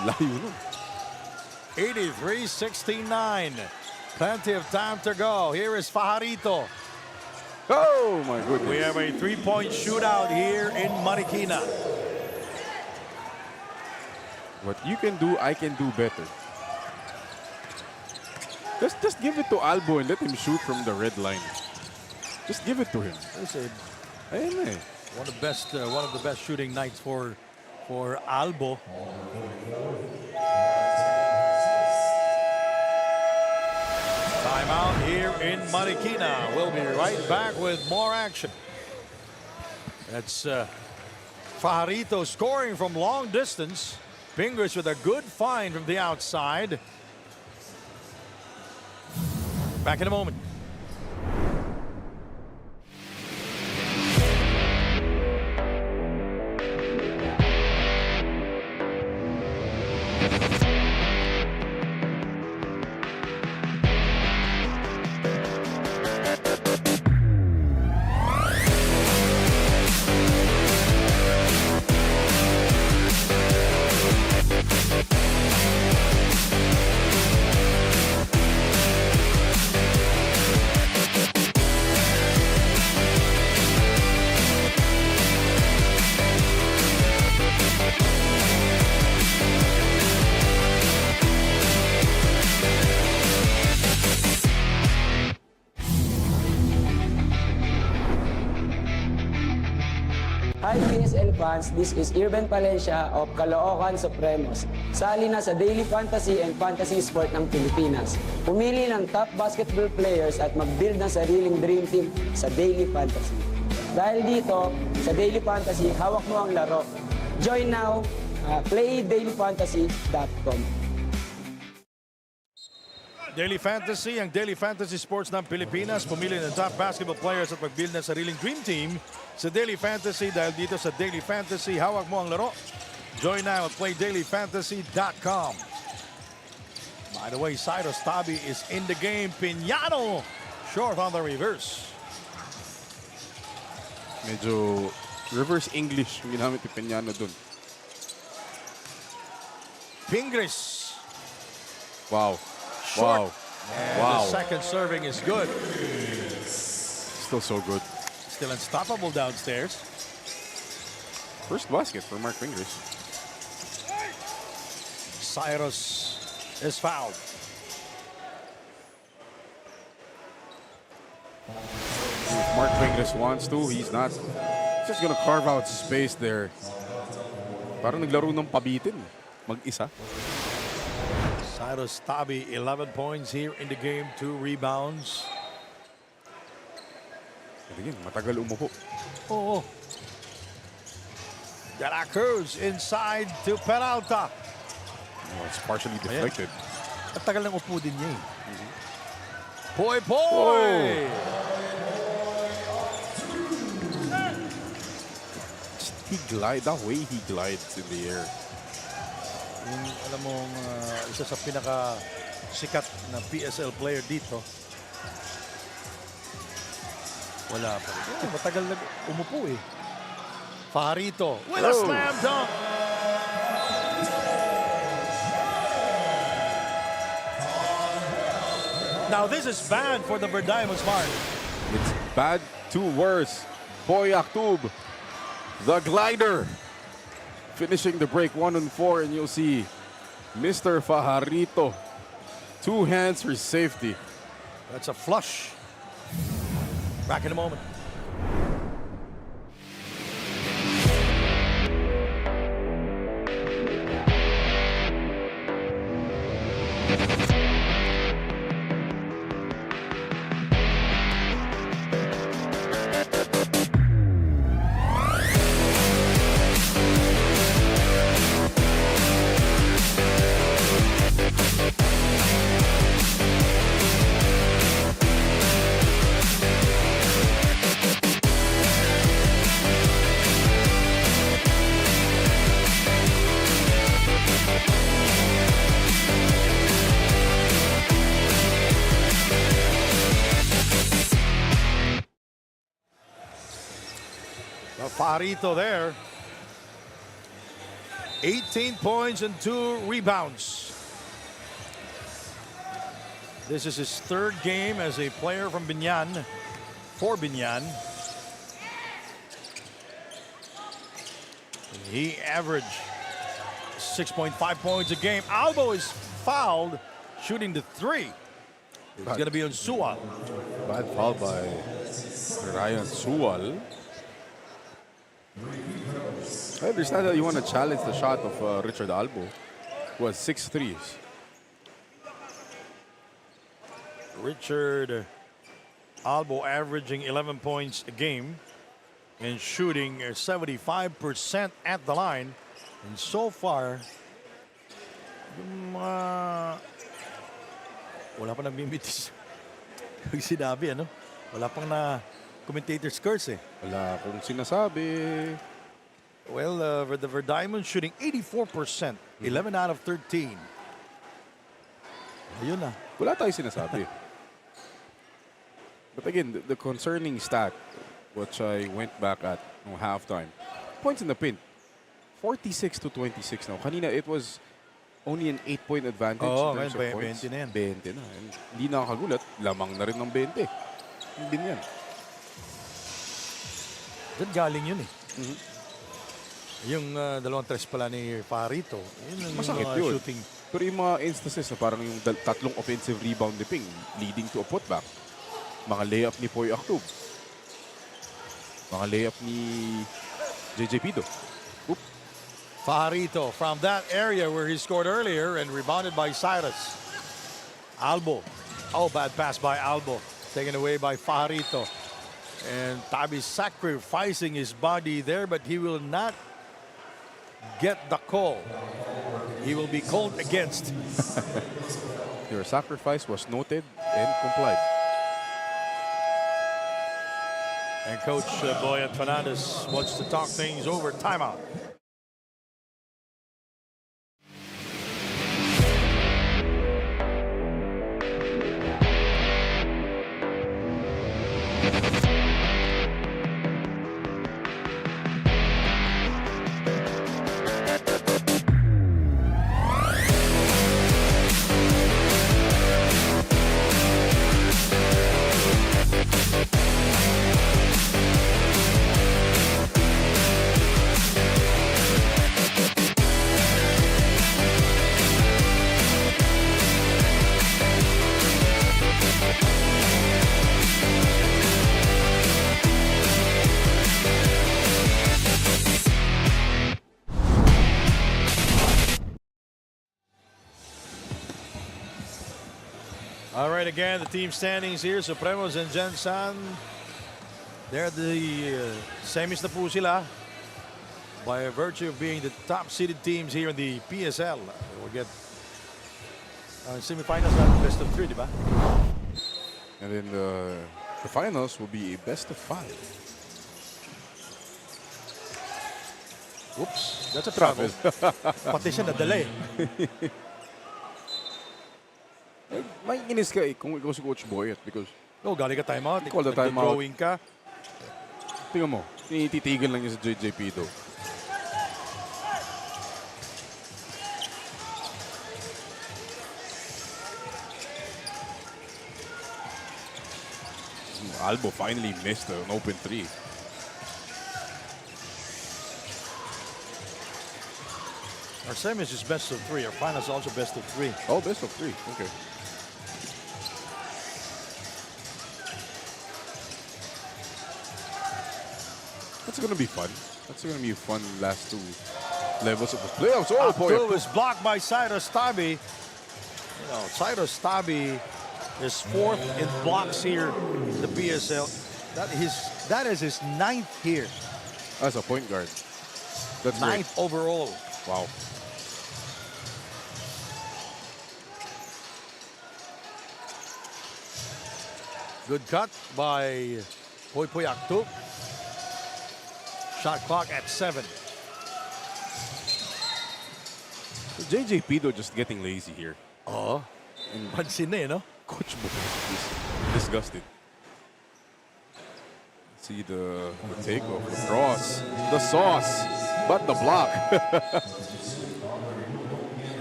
S2: Layo nun.
S1: 83-69. Plenty of time to go. Here is Fajarito.
S2: Oh my goodness.
S1: We have a three-point shootout here in Marikina.
S2: What you can do, I can do better. Just give it to Albo and let him shoot from the red line. Just give it to him.
S1: It's a,
S2: Ayun na eh.
S1: one of the best shooting nights for Albo. Timeout here in Marikina. We'll be right back with more action. That's Fajarito scoring from long distance. Pingers with a good find from the outside. Back in a moment.
S9: Hi PSL fans, this is Irben Palencia of Caloocan Supremos. Sali na sa Daily Fantasy and Fantasy Sport ng Pilipinas. Pumili ng top basketball players at mag-build ng sariling dream team sa Daily Fantasy. Dahil dito, sa Daily Fantasy, hawak mo ang laro. Join now, playdailyfantasy.com.
S1: Daily Fantasy, ang Daily Fantasy Sports ng Pilipinas. Pumili ng top basketball players at mag-build ng sariling dream team sa Daily Fantasy. Dahil dito sa Daily Fantasy, hawak mo ang laro. Join now at playdailyfantasy.com. By the way, Cyrus Tabi is in the game. Piñano short on the reverse.
S2: Medyo reverse English yung ginamit ni Peñano dun.
S1: Pingris.
S2: Wow.
S1: Short.
S2: Wow.
S1: And
S2: Wow.
S1: the second serving is good.
S2: Still so good.
S1: Still unstoppable downstairs.
S2: First basket for Mark Fingers.
S1: Cyrus is fouled.
S2: If Mark Fingers wants to, he's not. He's just gonna carve out space there. Parang naglaro ng pabitin. Mag-isa.
S1: Cyrus Tabi, 11 points here in the game, 2 rebounds.
S2: Again, matagal umupo.
S1: Oh. De La Cruz inside to Peralta.
S2: Oh, it's partially deflected.
S1: At tagal ng upo din niya eh. Poy Poy!
S2: He the way he glides in the air.
S1: Yung, alam mo, isa sa pinaka sikat na PSL player dito. Wala pa rin. Matagal na umupo eh. Farito with a slam dunk. Now this is bad for the Verdiamons, Mark.
S2: It's bad to worse. Boy Aktub, the glider. Finishing the break 1-4, and you'll see Mr. Fajarito. 2 hands for safety.
S1: That's a flush. Back in a moment. Farito there. 18 points and 2 rebounds. This is his 3rd game as a player from BIñAN, for BIñAN. He averaged 6.5 points a game. Albo is fouled, shooting the 3. It's going to be on Sual.
S2: Bad foul by Ryan Sual. I understand that you want to challenge the shot of Richard Albo, who has 6 threes.
S1: Richard Albo averaging 11 points a game and shooting 75% at the line. And so far, wala pa nagbimitis. Yung sinabi, ano? Wala pang na commentator's curse eh.
S2: Wala akong sinasabi.
S1: Well, the Verdiamond shooting 84%, 11 out of 13. Ayun na.
S2: Wala tayong sinasabi. But again, the concerning stat, which I went back at no halftime, points in the paint, 46 to 26 now. Kanina, it was only an 8-point advantage in terms of points.
S1: 20 na yan.
S2: 20 na. And hindi nakakagulat, lamang na rin ng 20. Hindi yan.
S1: Diyan galing yun eh. Yung dalawang tres pala ni Farito. Yun ang
S2: Masakit
S1: mga
S2: yun.
S1: shooting.
S2: Pero yung mga instances na parang yung tatlong offensive rebound ni Ping leading to a putback. Mga layup ni Poy Aktub. Mga layup ni JJ Pido. Oop.
S1: Fajarito from that area where he scored earlier and rebounded by Cyrus. Albo. Oh, bad pass by Albo. Taken away by Fajarito. And Tabi sacrificing his body there, but he will not get the call. He will be called against.
S2: Your sacrifice was noted and complied.
S1: And Coach Boyan Fernandez wants to talk things over. Timeout. All right, again, the team standings here, Supremos and Gensan. They're the semis na po sila. By virtue of being the top-seeded teams here in the PSL. We'll get semifinals at best of 3, di ba?
S2: And then the finals will be a best of 5.
S1: Oops, that's a travel. Pati siya nadala eh.
S2: May inis ka kung ikaw si Coach Boyet because
S1: No, galing ka timeout.
S2: Call the timeout.
S1: Drawing ka.
S2: tingnan mo, tinititigil lang niya sa JJ Pido. Albo finally missed an open 3.
S1: Our semis is best of 3. Our finals also best of 3.
S2: Oh, best of 3. Okay. That's gonna be fun. That's gonna be fun last 2 levels of the playoffs. Oh boy.
S1: Abdul is blocked by Cyrus Tabi. You know, Cyrus Tabi is 4th in blocks here in the PSL. That is his 9th here.
S2: As a point guard. That's
S1: 9th overall.
S2: Wow.
S1: Good cut by Poy Poy Aktu. Shot clock at 7.
S2: JJ Pido just getting lazy here.
S1: Oh, pansin na eh, no?
S2: Coach Book is disgusted. See the takeoff, the cross, the sauce, but the block.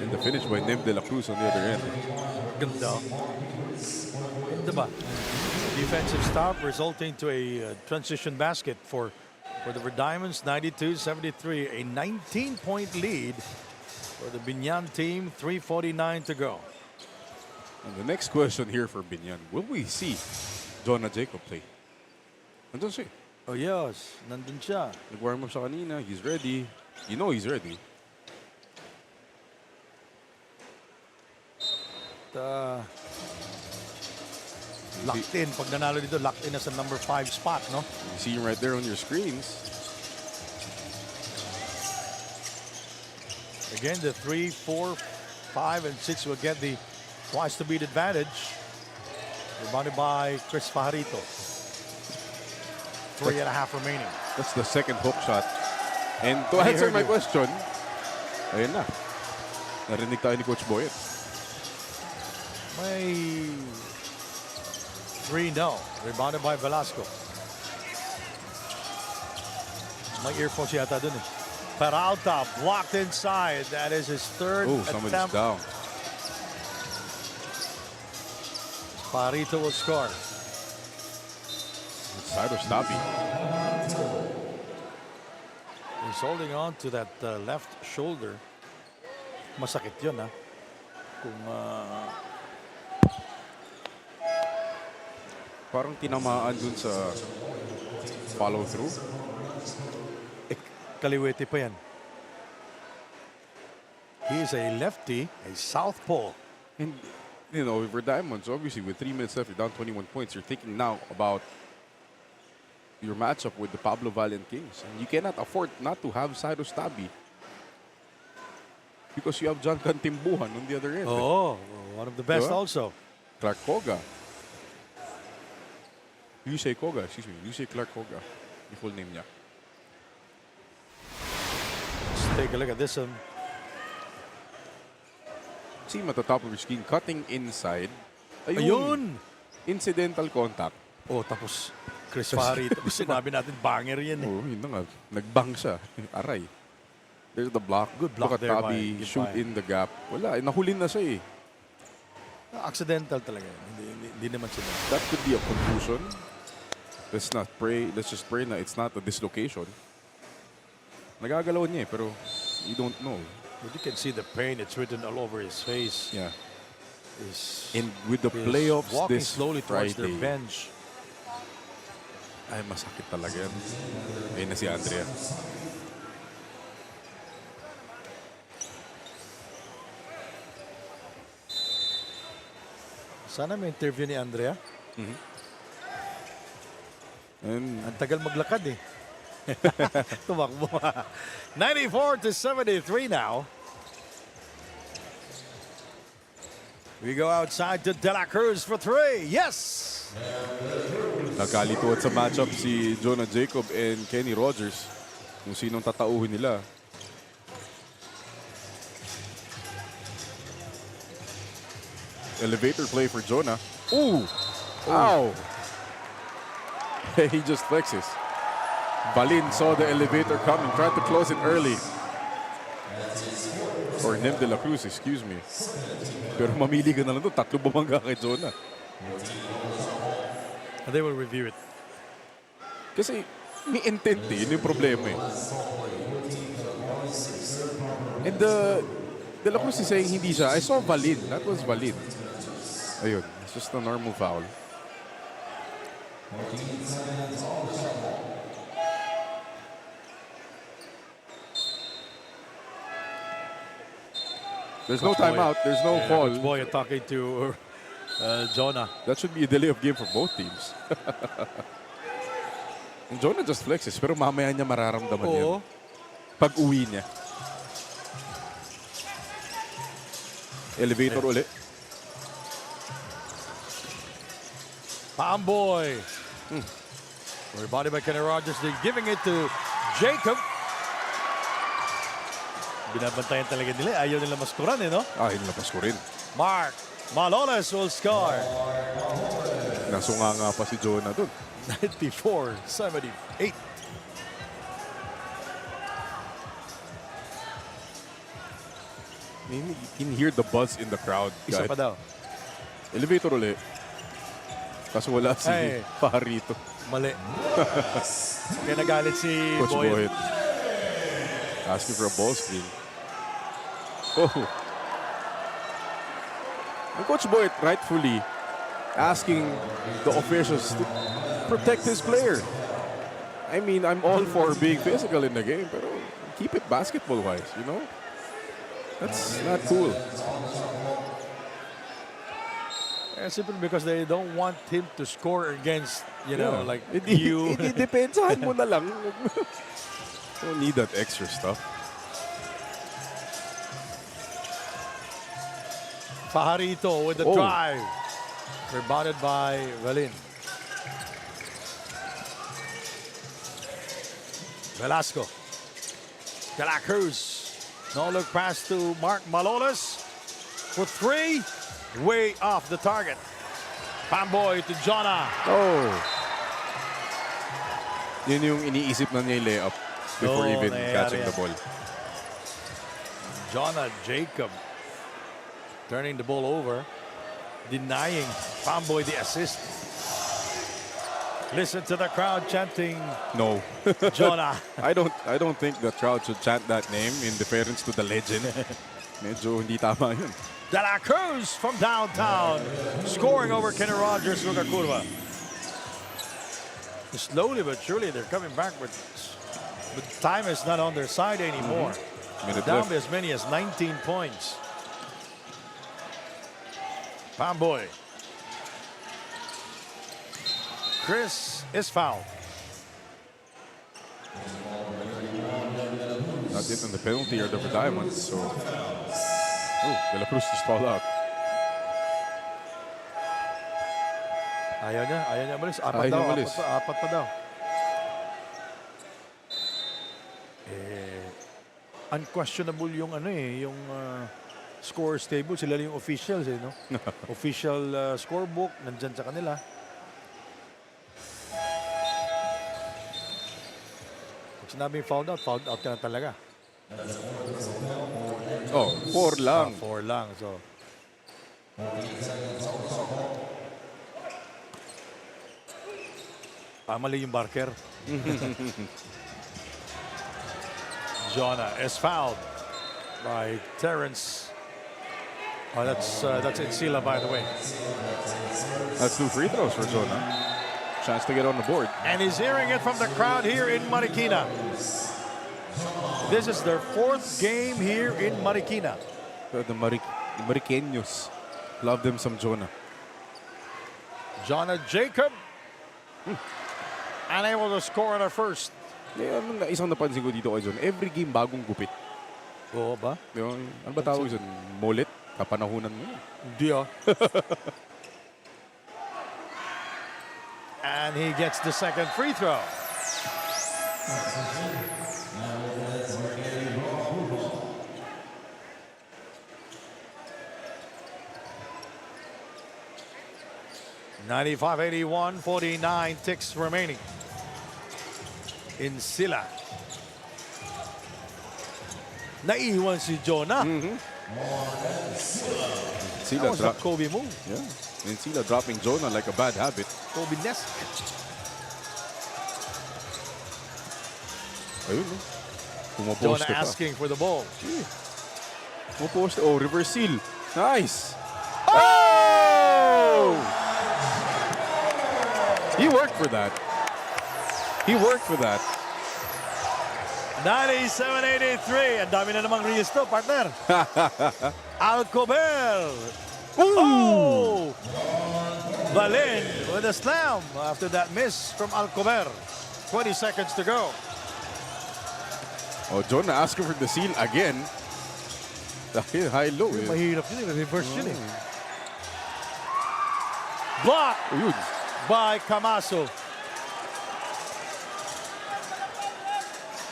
S2: And the finish by Nem De La Cruz on the other end.
S1: Ganda. Diba? Defensive stop resulting to a transition basket for the Red Diamonds, 92-73. A 19-point lead for the Binyan team, 3:49 to go.
S2: And the next question here for Binyan, will we see Jonah Jacob play? Nandun siya.
S1: Oh yes, nandun siya.
S2: Nag-warm up siya kanina. He's ready. You know he's ready.
S1: Locked in. Pag nanalo dito, locked in as a number 5 spot, no?
S2: You see him right there on your screens.
S1: Again, the 3, 4, 5, and 6 will get the twice to beat advantage. Rebounded by Chris Fajarito. 3.5 remaining.
S2: That's the second hook shot. And to answer my question, ayun na. Narinig tayo ni Coach Boyet.
S1: May 3-0. Rebounded by Velasco. May earphones yata dun eh. Peralta blocked inside. That is his third
S2: Somebody's
S1: attempt.
S2: down.
S1: Fajarito will score.
S2: Cyrus Tabi.
S1: He's holding on to that left shoulder. Masakit yun, ha? Kung
S2: Parang tinamaan dun sa follow through.
S1: Kaliwete pa yan. He is a lefty, a southpaw.
S2: And, you know, for Diamonds, obviously, with 3 minutes left, you're down 21 points. You're thinking now about your matchup with the Pablo Valiant Kings. And you cannot afford not to have Cyrus Tabi because you have John Cantimbuhan on the other end.
S1: Oh, one of the best
S2: Diba?
S1: also.
S2: Clark Koga. Yusei Koga, excuse me. Yusei Clark Koga. The full name niya.
S1: Let's take a look at this one.
S2: See him at the top of your screen, cutting inside.
S1: Ayun!
S2: Incidental contact.
S1: Oh, tapos Chris Fahari. Tapos sinabi natin, banger yan eh.
S2: Oh, yun na nga. Nagbang siya. Aray. There's the block.
S1: Good block
S2: Look at
S1: there
S2: Tabi
S1: by
S2: shoot
S1: Gipayan.
S2: in the gap. Wala, nahulin na siya eh.
S1: Accidental talaga. Hindi naman sila.
S2: That could be a contusion. Let's not pray. Let's just pray na it's not a dislocation. Nagagalaw niya eh, pero you don't know.
S1: But you can see the pain. It's written all over his face.
S2: Yeah.
S1: He's
S2: And with the playoffs
S1: walking
S2: this
S1: slowly towards their
S2: Friday,
S1: bench.
S2: ay masakit talaga yan. Ayun na si Andrea.
S1: Sana may interview ni Andrea.
S2: And
S1: Ang tagal maglakad eh. Tumakbo. 94-73 now. We go outside to De La Cruz for three. Yes!
S2: nagkalituan sa matchup si Jonah Jacob and Kenny Rogers. Kung sinong tatauhin nila. Elevator play for Jonah. Ooh! Ow! He just flexes. Balin saw the elevator coming, tried to close it early. Or Nem De La Cruz, excuse me. Pero mamili ka na lang doon, tatlo bumangga kay Jonah.
S1: And they will review it.
S2: Kasi may intent eh, yun yung problema eh. And De La Cruz is saying hindi siya. I saw Valin. That was Valin. Ayun, it's just a normal foul. There's no timeout. There's no fall.
S1: Coach Boy talking to Jonah.
S2: That should be a delay of game for both teams. And Jonah just flexes, pero mamaya niya mararamdaman yan.
S1: Oo.
S2: Pag uwi niya. Elevator ulit.
S1: Palmboy. Rebounded by Kenny Rogers. They're giving it to Jacob. Binabantayan talaga nila. Ayaw nila maskuran eh, no?
S2: Ah, hinilapas ko rin.
S1: Mark Maloles will score.
S2: Nasunga nga pa si Jonah dun.
S1: 94-78.
S2: You can hear the buzz in the crowd.
S1: Isa
S2: Kahit
S1: pa daw.
S2: elevator ulit. Kaso wala si
S1: Ay.
S2: Pajarito.
S1: Mali. Kaya nagalit si
S2: Coach
S1: Boyd.
S2: Boyd. Asking for a ball screen. Oh. And Coach Boyd rightfully asking the officials to protect his player. I mean, I'm all for being physical in the game, but keep it basketball-wise, you know? That's not cool.
S1: Simply because they don't want him to score against, you know, like
S2: Hindi
S1: you.
S2: depensahan mo na lang. Don't need that extra stuff.
S1: Pajarito with the
S2: Oh.
S1: drive. Rebounded by Valin. Velasco. De La Cruz. No look pass to Mark Maloles for three. Way off the target. Pamboy to Jonah.
S2: Oh. Yun yung iniisip na niya yung layup before
S1: Oo,
S2: even
S1: nangyayari
S2: catching
S1: yan.
S2: the ball.
S1: Jonah Jacob turning the ball over, denying Pamboy the assist. Listen to the crowd chanting
S2: No.
S1: Jonah.
S2: I don't think the crowd should chant that name in deference to the legend. Medyo hindi tama yun.
S1: De La Cruz from downtown, scoring over Kenny Rogers with a curva. Slowly but surely, they're coming back with But time is not on their side anymore.
S2: Minute
S1: Down
S2: left.
S1: by as many as 19 points. Pamboy. Chris is fouled.
S2: Not yet in the penalty area for Diamonds. So, De La Cruz just fall out.
S1: Ayaw niya umalis.
S2: Ayaw niya umalis.
S1: Apat pa daw. Unquestionable yung yung scores table. Sila yung officials no? Official scorebook nandyan sa kanila. Pag sinabing fouled out ka na talaga.
S2: Oh, 4 lang.
S1: 4 lang. So mali yung Barker. Jonah is fouled by Terrence. Oh, that's Insila, by the way.
S2: That's 2 free throws for Jonah. Chance to get on the board.
S1: And he's hearing it from the crowd here in Marikina. This is their 4th game here in Marikina.
S2: The Mariqueños love them some Jonah.
S1: Jonah Jacob unable to score on our first.
S2: Isang napansin ko dito kay John, every game bagong gupit.
S1: Oo ba?
S2: Ano ba tawag dyan? Mullet? Kapanahunan mo.
S1: Hindi And he gets the second free throw. (95-81), 49 ticks remaining. Insila. Naiwan si Jonah. That was a Kobe move.
S2: Yeah. Insila dropping Jonah like a bad habit.
S1: Kobe-esque.
S2: Ayun,
S1: Jonah asking for the ball.
S2: Pumoposte. Oh, reverse seal. Nice. Oh! He worked for that. He worked for that.
S1: 97-83. Ang dami na namang resto, partner. Alcober. Oh! Valin with a slam after that miss from Alcober. 20 seconds to go.
S2: Oh, Jonah asking for the seal again. High-low.
S1: Mahirap yun. Reverse yun eh. Block by Camaso.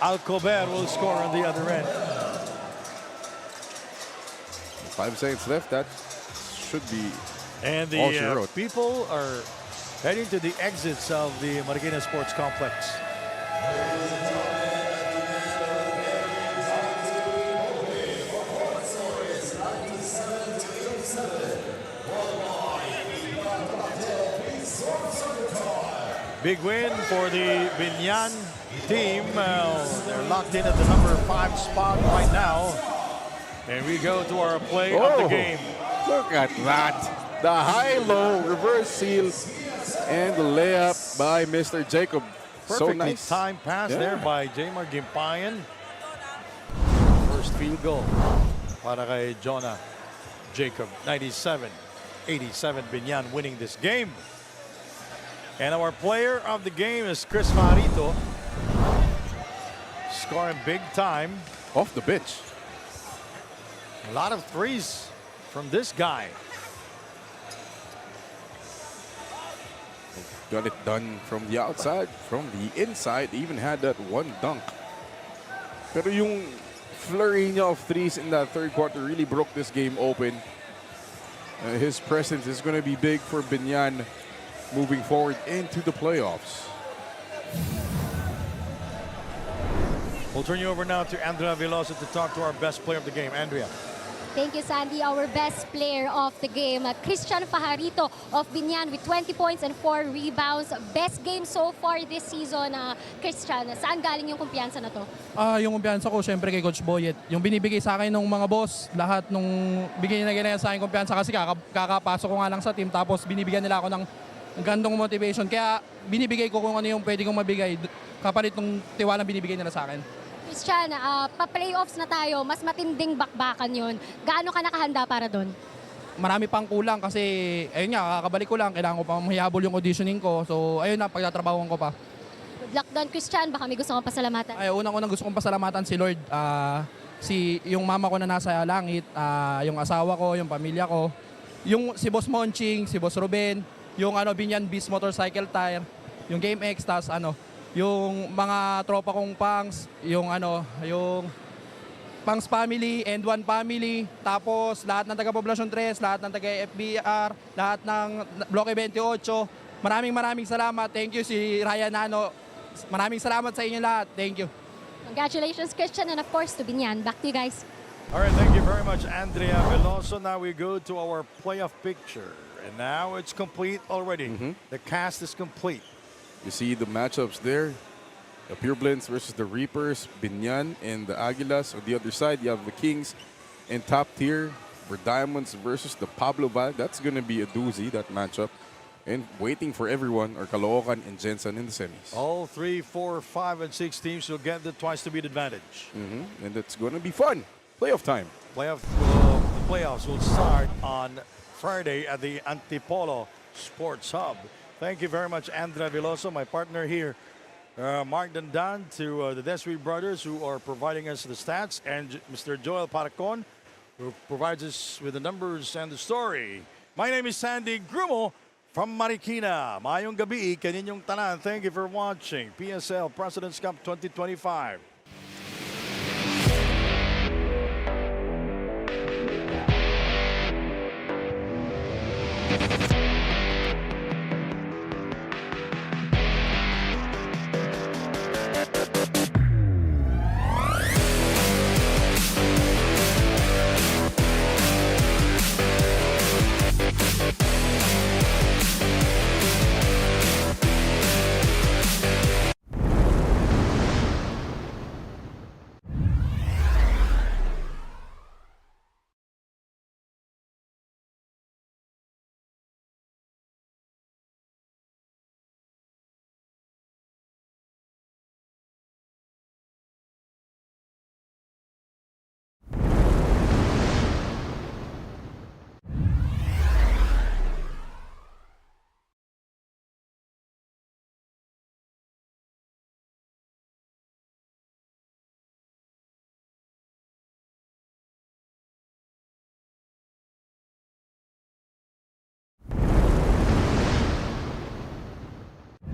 S1: Alcober will score on the other end.
S2: 5 seconds left. That should be
S1: And
S2: all she
S1: the
S2: wrote.
S1: people are heading to the exits of the Marikina Sports Complex. Big win for the BIÑAN team. They're locked in at the number 5 spot right now. And we go to our play of the game.
S2: Look at that. The high-low reverse seal and the layup by Mr. Jacob. So
S1: Perfectly
S2: nice.
S1: timed pass there by Jamar Gimpayan. First field goal para kay Jonah Jacob. 97-87, BIÑAN winning this game. And our player of the game is Chris Marito, scoring big time.
S2: Off the bench.
S1: A lot of threes from this guy.
S2: Got it done from the outside, from the inside. Even had that one dunk. Pero yung flurry niya of threes in that third quarter really broke this game open. His presence is going to be big for BIÑAN moving forward into the playoffs.
S1: We'll turn you over now to Andrea Veloso to talk to our best player of the game. Andrea.
S3: Thank you, Sandy. Our best player of the game, Christian Fajarito of BIÑAN with 20 points and 4 rebounds. Best game so far this season, Christian. Saan galing yung kumpiyansa na to?
S7: Yung kumpiyansa ko, syempre kay Coach Boyet. Yung binibigay sa akin ng mga boss, lahat nung bigay na ganyan sa akin kumpiyansa kasi kakapasok ko nga lang sa team tapos binibigyan nila ako ng gandong motivation. Kaya binibigay ko kung ano yung pwede kong mabigay kapalit ng tiwalang binibigay nila sa akin.
S3: Christian, pa-playoffs na tayo, mas matinding bakbakan yun. Gaano ka nakahanda para doon?
S7: Marami pang kulang kasi, ayun nga, kakabalik ko lang, kailangan ko pa mahihabol yung auditioning ko. So, ayun na, pagtatrabahuan ko pa.
S3: Good luck doon, Christian. Baka may gusto kong pasalamatan.
S7: Ay, unang-unang gusto kong pasalamatan si Lord. Yung mama ko na nasa langit, yung asawa ko, yung pamilya ko, yung si Boss Monching, si Boss Ruben, yung BIñAN Beast Motorcycle Tire, yung Game X, tas yung mga tropa kong Pangs, yung Pangs Family and One Family, tapos lahat ng taga Poblacion 3, lahat ng taga FBR, lahat ng Bloque 28. Maraming salamat. Thank you si Ryan Nano. Maraming salamat sa inyo lahat. Thank you.
S3: Congratulations, Christian, and of course to BIñAN. Back to you guys.
S1: All right, thank you very much, Andrea Veloso. Now we go to our playoff picture. And now it's complete already. The cast is complete.
S2: You see the matchups there. The Pure Blends versus the Reapers, BIñAN and the Aguilas. On the other side, you have the Kings and top tier for Diamonds versus the Pablo Val. That's going to be a doozy, that matchup. And waiting for everyone are Caloocan and Jensen in the semis.
S1: All 3, 4, 5, and 6 teams will get the twice to beat advantage.
S2: And it's going to be fun. Playoff time.
S1: The playoffs will start on Friday at the Antipolo Sports Hub. Thank you very much, Andrea Veloso, my partner here. Mark Dandan, to the Desri brothers who are providing us the stats, and Mr. Joel Paracon, who provides us with the numbers and the story. My name is Sandy Grumo from Marikina. Mayong gabi, kaninyong tanan. Thank you for watching PSL President's Cup 2025.